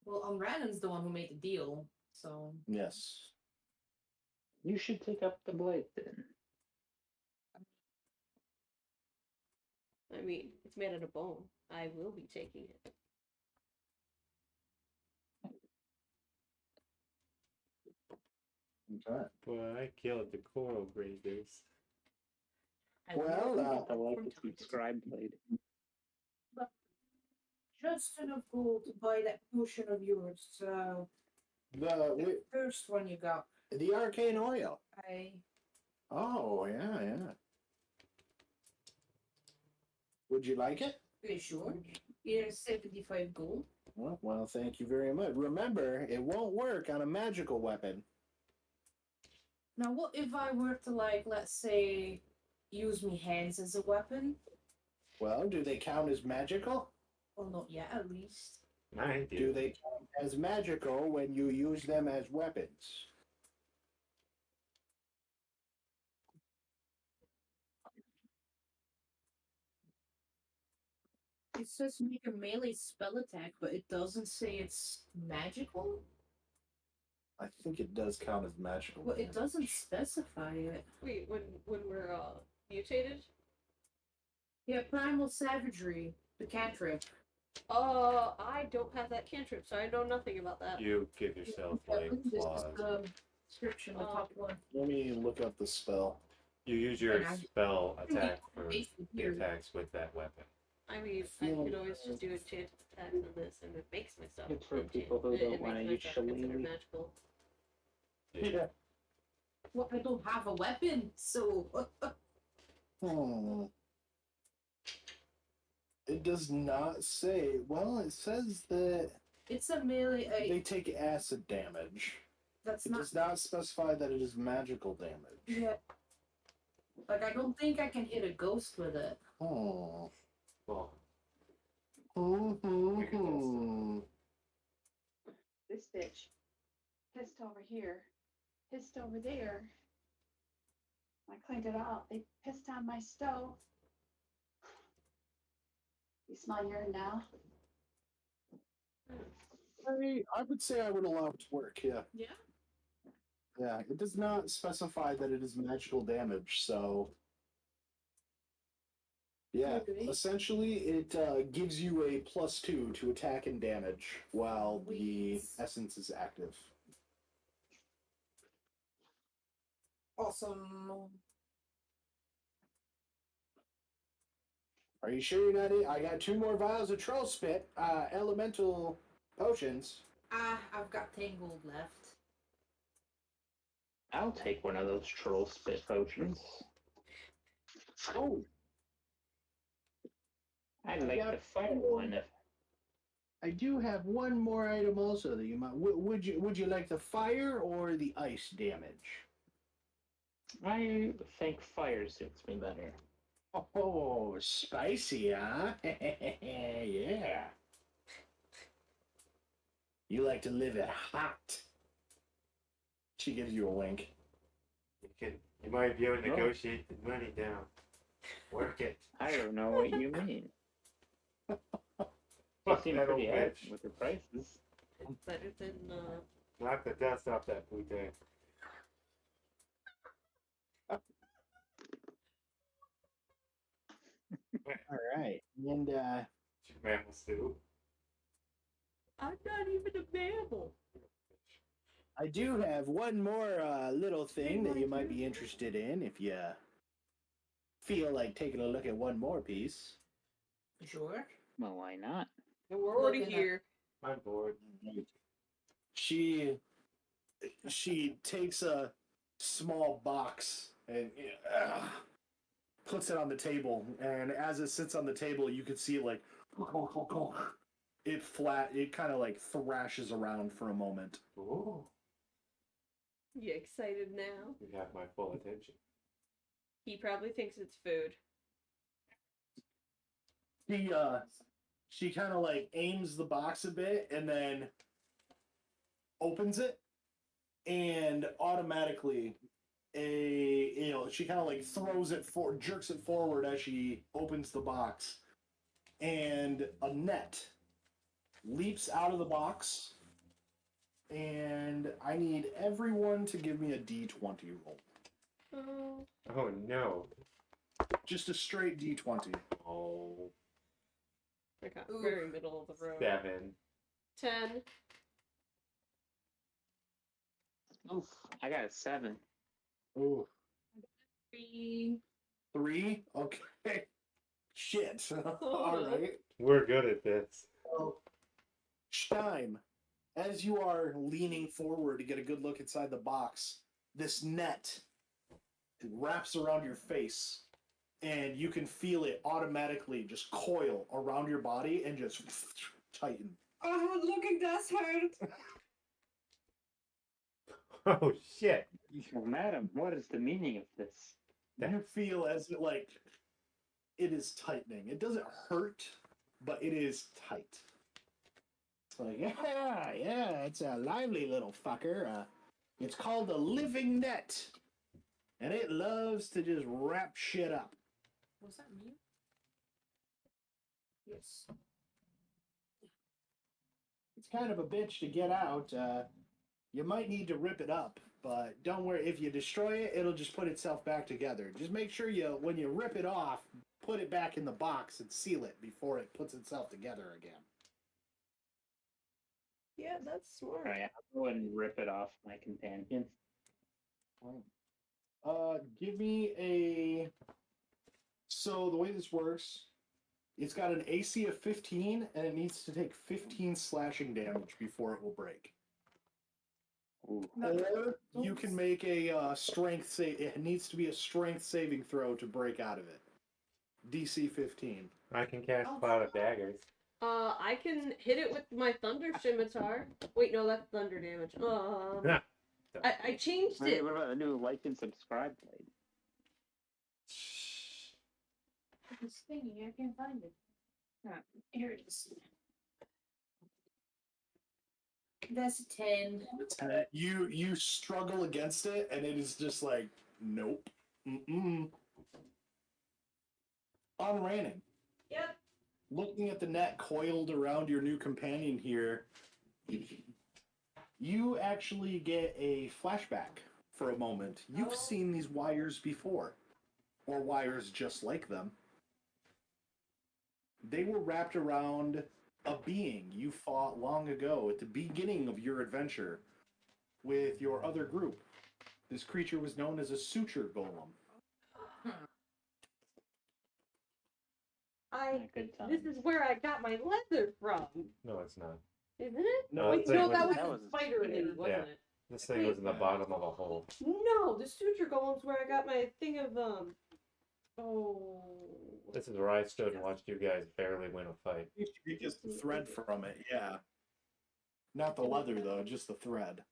Well, Rannon's the one who made the deal, so. Yes. You should take up the blade then. I mean, it's made out of bone. I will be taking it. Okay. Boy, I killed the coral grazers. I Well, will uh, I like from the time to time. subscribe blade. Just enough gold to buy that potion of yours. So the first one you got, The arcane oil. I Oh, yeah. Would you like it? pretty sure. Here's 75 gold. Well, thank you very much. Remember, it won't work on a magical weapon. Now, what if I were to, like, let's say, use my hands as a weapon? Well, do they count as magical? Well, not yet, at least. I Do do. they count as magical when you use them as weapons? It says make a melee spell attack, but it doesn't say it's magical. I think it does count as magical. Well, it damage. doesn't specify it. Wait, when we're mutated? Yeah, primal savagery, the cantrip. I don't have that cantrip, so I know nothing about that. You give yourself like This is claws. the description, the top one. Let me look up the spell. You use your Yeah. spell attack for Basically, the here. attacks with that weapon. I mean, I could always just do enchanted attacks on this, and it makes my stuff. It's for people who don't wanna use makes my stuff considered shillelagh. magical. Yeah. Well, I don't have a weapon, so. Hmm. It does not say. Well, it says that It's a melee. they take acid damage. That's It not. does not specify that it is magical damage. Yeah. Like, I don't think I can hit a ghost with it. Hmm. Well, Hmm. This bitch pissed over here, pissed over there. I cleaned it out. They pissed on my stove. You smell urine now? I would say I would allow it to work. Yeah. Yeah. Yeah. It does not specify that it is magical damage. So. Yeah. Okay. Essentially, it gives you a +2 to attack and damage while the Sweet. essence is active. Awesome. Are you sure you're not in? I got 2 more vials of troll spit, elemental potions. I've got 10 gold left. I'll take one of those troll spit potions. Oh, I like got the fire one. I do have one more item also that you might. Would you like the fire or the ice damage? I think fire suits me better. Oh, spicy, huh? Yeah. You like to live it hot. She gives you a wink. you might be able to No. negotiate the money down. Work it. I don't know what you mean. You Fuck seem that old pretty out bitch. with your prices. Better than Knock the dust off that bouquet. All right, and Mammal stew. I'm not even a mammal. I do have one more little thing that you might be interested in if you feel like taking a look at one more piece. Sure. Well, why not? And we're already Looking at- here. I'm bored. She takes a small box and puts it on the table, and as it sits on the table, you can see it like it kind of like thrashes around for a moment. Ooh. You excited now? You have my full attention. He probably thinks it's food. She kind of like aims the box a bit and then opens it, and automatically she kind of like jerks it forward as she opens the box, and a net leaps out of the box, and I need everyone to give me a D20 roll. Oh. Oh no. Just a straight D20. Oh. I got Oof. very middle of the road. 7. 10. Oof, I got a 7. Ooh. 3. 3? Okay. Shit. All right. We're good at this. So, Stein, as you are leaning forward to get a good look inside the box, this net wraps around your face, and you can feel it automatically just coil around your body and just tighten. Oh, looking does hurt. Oh shit. Well, madam, what is the meaning of this? You feel as it is tightening. It doesn't hurt, but it is tight. It's like, yeah, it's a lively little fucker. It's called a living net, and it loves to just wrap shit up. Was that me? Yes. It's kind of a bitch to get out. You might need to rip it up, but don't worry. If you destroy it, it'll just put itself back together. Just make sure when you rip it off, put it back in the box and seal it before it puts itself together again. Yeah, that's smart. Alright, I'll go and rip it off my companion. Give me a. So the way this works, it's got an AC of 15, and it needs to take 15 slashing damage before it will break. Ooh. Or you can make a strength save. It needs to be a strength saving throw to break out of it. DC 15. I can cast Cloud of Daggers. I can hit it with my Thunder Scimitar. Wait, no, that's thunder damage. I changed Hey, it. what about a new like and subscribe blade? It's thingy, I can't find it. Ah, here it is. That's a 10. You struggle against it, and it is just like, nope. Mm-mm. On Rannon. Yep. Looking at the net coiled around your new companion here, you actually get a flashback for a moment. You've seen these wires before, or wires just like them. They were wrapped around a being you fought long ago at the beginning of your adventure with your other group. This creature was known as a suture golem. Good time. This is where I got my leather from, No, it's not. isn't it? No, Wait, that no, was- that was that the was a spider spider. lady, wasn't Yeah. it? This thing was in the bottom of a hole. No, the suture golem's where I got my thing of This is where I stood and watched you guys barely win a fight. You get the thread from it, yeah. Not the leather, though, just the thread.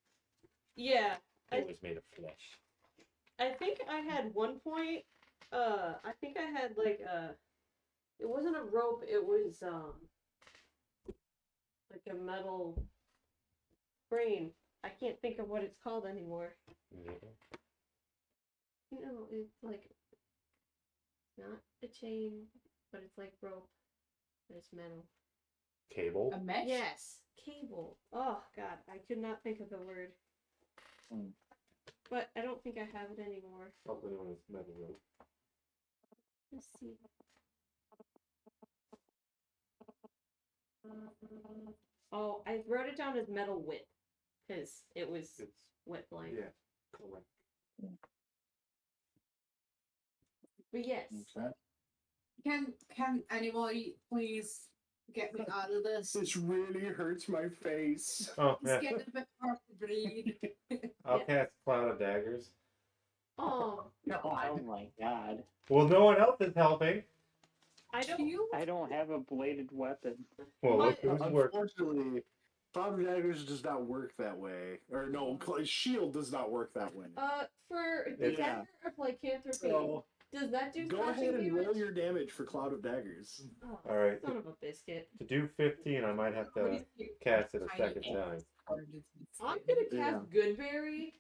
Yeah, It was made of flesh. I think I had one point. I think I had like a. It wasn't a rope. It was like a metal frame. I can't think of what it's called anymore. Yeah. No, it's like not a chain, but it's like rope, but it's metal. Cable. A mesh? Yes, cable. Oh God, I could not think of the word. Hmm. But I don't think I have it anymore. Probably on this metal rope. Let's see. Oh, I wrote it down as metal whip because it was It's wet blank. yeah, correct. But yes, Okay. Can anybody please get me out of this? This really hurts my face. Oh It's yeah. getting a bit hard to breathe. I'll cast Cloud of Daggers. oh, Oh my god. Well, no one else is helping. I don't. You? I don't have a bladed weapon. Well, What? look who's working. Unfortunately, Cloud of Daggers does not work that way. Or no, Shield does not work that way. For the Yeah. dagger of lycanthropy, So does that do go slashing ahead and damage? roll your damage for Cloud of Daggers. Oh, All right. son of a biscuit. To do 15, I might have to cast it a second time. I'm gonna cast Yeah. Goodberry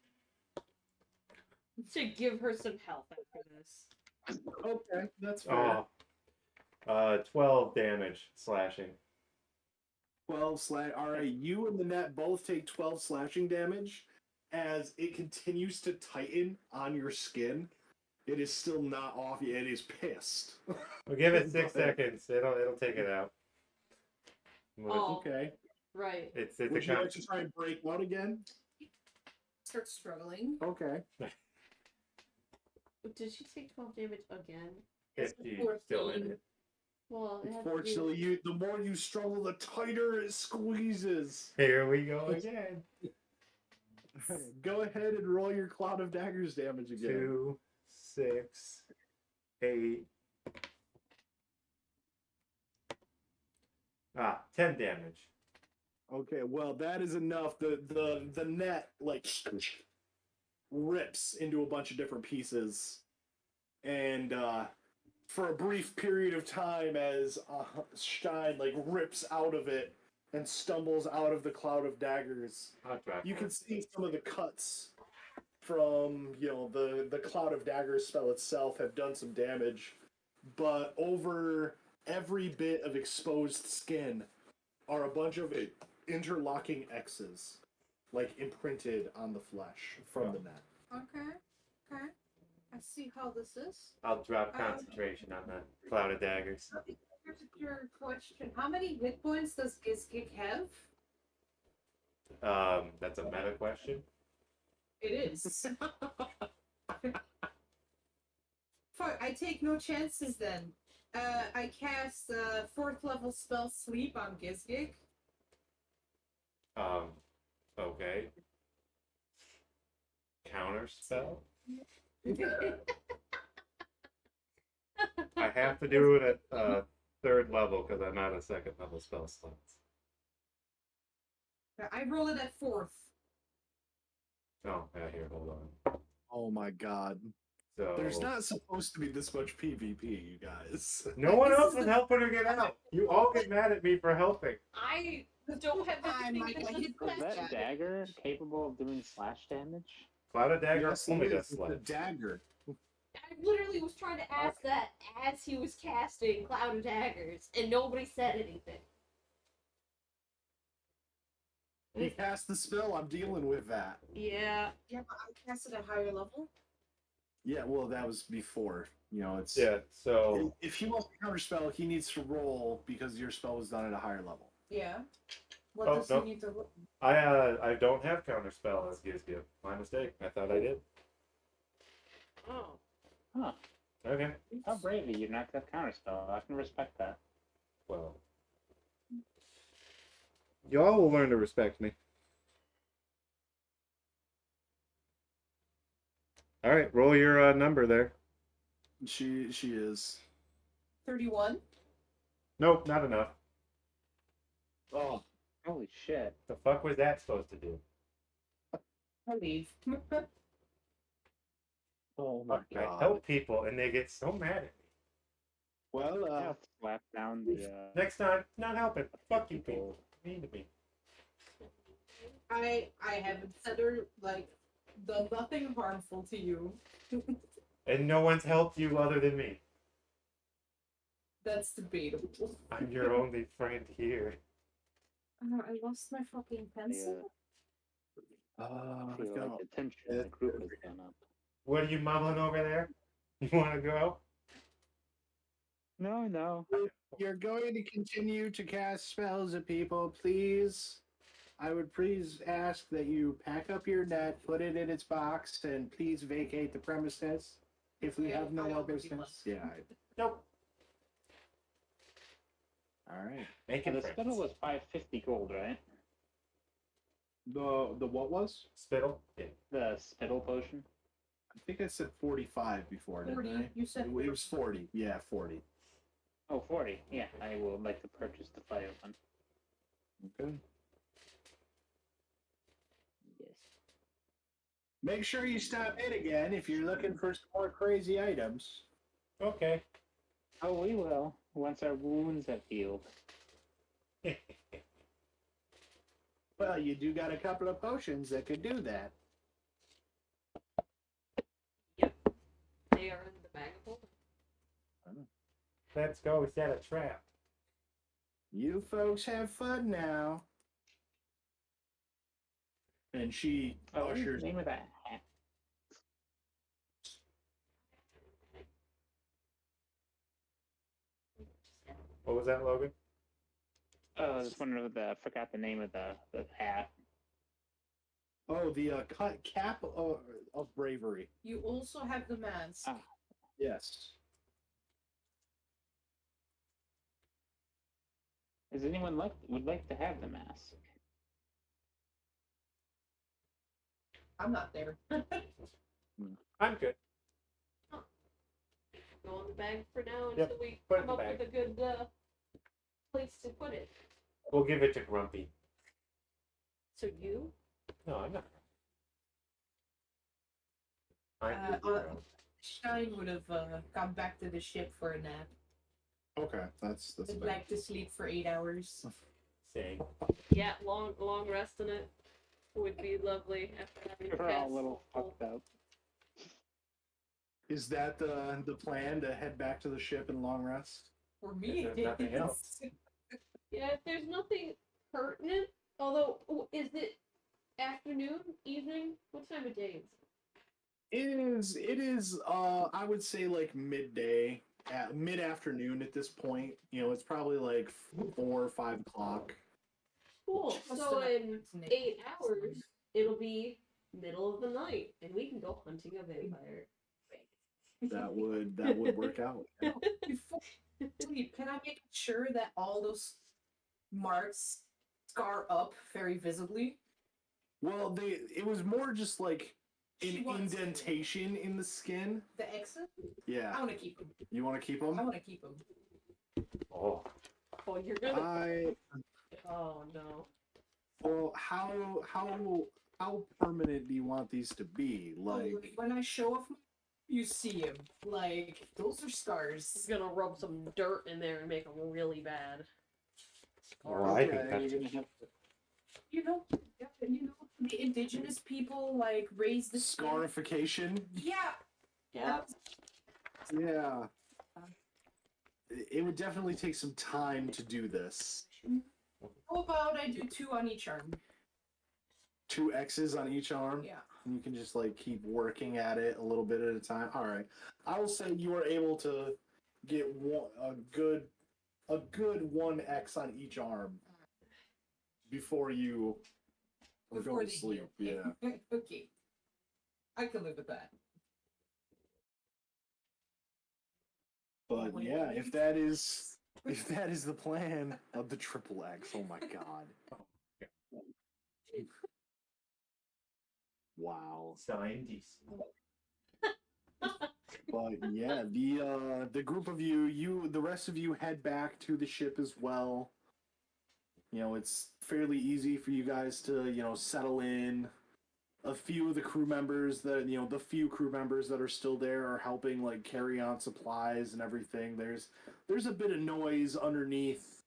to give her some health after this. Okay, that's fair. Oh. 12 damage slashing. 12 slash. Alright, you and the net both take 12 slashing damage as it continues to tighten on your skin. It is still not off yet. It is pissed. We'll give it 6 seconds. It'll take it out. Oh. Okay. Right. It's Would a you like to try and break out again? Start struggling. Okay. Did she take 12 damage again? 15 still in it. Well, it has to Unfortunately, the more you struggle, the tighter it squeezes. Here we go again. Go ahead and roll your Cloud of Daggers damage again. 2, 6, 8. 10 damage. Okay, well that is enough. The net like rips into a bunch of different pieces, and for a brief period of time, as Stein like rips out of it and stumbles out of the Cloud of Daggers, I'll try. you can see some of the cuts from the Cloud of Daggers spell itself have done some damage, but over every bit of exposed skin are a bunch of interlocking X's, like imprinted on the flesh from the net. Okay. Okay. I see how this is. I'll drop concentration on the cloud of daggers. Here's your question. How many hit points does Gizgig have? That's a meta question. It is. Fuck, I take no chances then. I cast 4th level spell Sleep on Gizgig. Okay. Counter spell? I have to do it at 3rd level because I'm not a 2nd level spell slots. I roll it at 4th. Oh, yeah, here, hold on. Oh my god. So There's not supposed to be this much PvP, you guys. no one This else is is the- helping her get out. You all get mad at me for helping. I don't have anything Mike, to I do hit with Is that. that dagger capable of doing slash damage? Cloud of dagger Yes, it only is. does It's a slice. dagger. I literally was trying to ask that as he was casting Cloud of Daggers, and nobody said anything. He cast the spell, I'm dealing with that. Yeah. Yeah, but I cast it at higher level. Yeah, well, that was before. You know, it's. Yeah, so If he wants to counterspell, he needs to roll because your spell was done at a higher level. Yeah. What Oh, does no. he need to roll? I don't have counter spell as Gizgib. My mistake. I thought I did. Oh. Huh. Okay. How brave of you not to have counterspell. I can respect that. Well. Y'all will learn to respect me. Alright, roll your number there. She is. 31. Nope, not enough. Oh, Holy shit. The fuck was that supposed to do? I leave. oh my I god. help people and they get so mad at me. Well, I'll slap down the Next time, not helping. Fuck you people. Mean to me. I haven't said her like done nothing harmful to you. And no one's helped you other than me. That's debatable. I'm your only friend here. I lost my fucking pencil. I feel go. like the tension in the group has gone up. What are you mumbling over there? You wanna go? No. You're going to continue to cast spells at people, please. I would please ask that you pack up your net, put it in its box, and please vacate the premises if we have no more business. Yeah. Nope. All right. Making The friends. spittle was 550 gold, right? The what was? Spittle? Yeah. The spittle potion. I think I said 45 before, didn't 40. I? You said It was 40. Yeah, 40. Oh, 40. Yeah, I would like to purchase the fire one. Okay. Yes. Make sure you stop in again if you're looking for some more crazy items. Okay. Oh, we will, once our wounds have healed. Well, you do got a couple of potions that could do that. They are in the bag of holding. Let's go set a trap. You folks have fun now. And she Oh, what's the ushers. name of that hat? What was that, Logan? Oh, I just wondering I forgot the name of the hat. Oh, the cap of bravery. you also have the mask. Ah. Yes. Is anyone would like to have the mask? I'm not there. I'm good. Go in the bag for now Yep, until we put it in come the up bag. with a good place to put it. We'll give it to Grumpy. So you? No, I'm not. Shine would have come back to the ship for a nap. Okay, that's I'd fine. like to sleep for 8 hours. Saying. Yeah, long rest in it would be lovely after having We're all cast a little full- fucked up. Is that the plan to head back to the ship and long rest? For me, If there's nothing else. Yeah, if there's nothing pertinent, although, is it afternoon, evening? What time of day is it? It is I would say like midday, at mid-afternoon at this point. You know, it's probably like 4 or 5 o'clock. Cool. Just So enough in to make 8 it hours, it'll be middle of the night, and we can go hunting a vampire. That would work out. Yeah. Before sleep, can I make sure that all those marks scar up very visibly? Well, it was more just like She an wants to. indentation in the skin. The X's? I Yeah. want to keep them. You want to keep I them? want to keep them. Oh, Oh, you're gonna. I Oh no. well, how permanent do you want these to be? Like, When I show off, you see them. Like those are He's scars. gonna rub some dirt in there and make them really bad. well, I think okay, that's you're gonna have to You know, the indigenous people like raise the skin. scarification. Yeah. Yeah. Yeah. It would definitely take some time to do this. How about I do 2 on each arm? 2 X's on each arm. Yeah. And you can just like keep working at it a little bit at a time. All right. I will say you are able to get a good 1 X on each arm before you go Before to they sleep. heal. Yeah. Okay. I can live with that. But yeah, if that is the plan of the triple X, oh my god. Wow. signed decent. But yeah, the group of the rest of you head back to the ship as well. You know, it's fairly easy for you guys to, settle in. A few of the crew members the few crew members that are still there are helping like carry on supplies and everything. There's a bit of noise underneath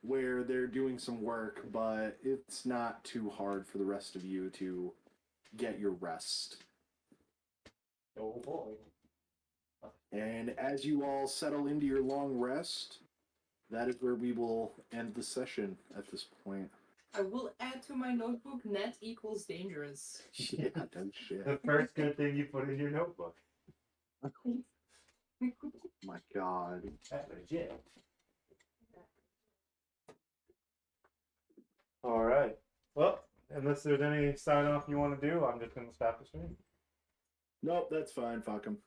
where they're doing some work, but it's not too hard for the rest of you to get your rest. Oh boy. And as you all settle into your long rest, that is where we will end the session at this point. I will add to my notebook net equals dangerous. Yeah, no shit. The first good thing you put in your notebook. My god. That's legit. All right. Well, unless there's any sign off you want to do, I'm just going to stop the stream. Nope, that's fine. Fuck 'em.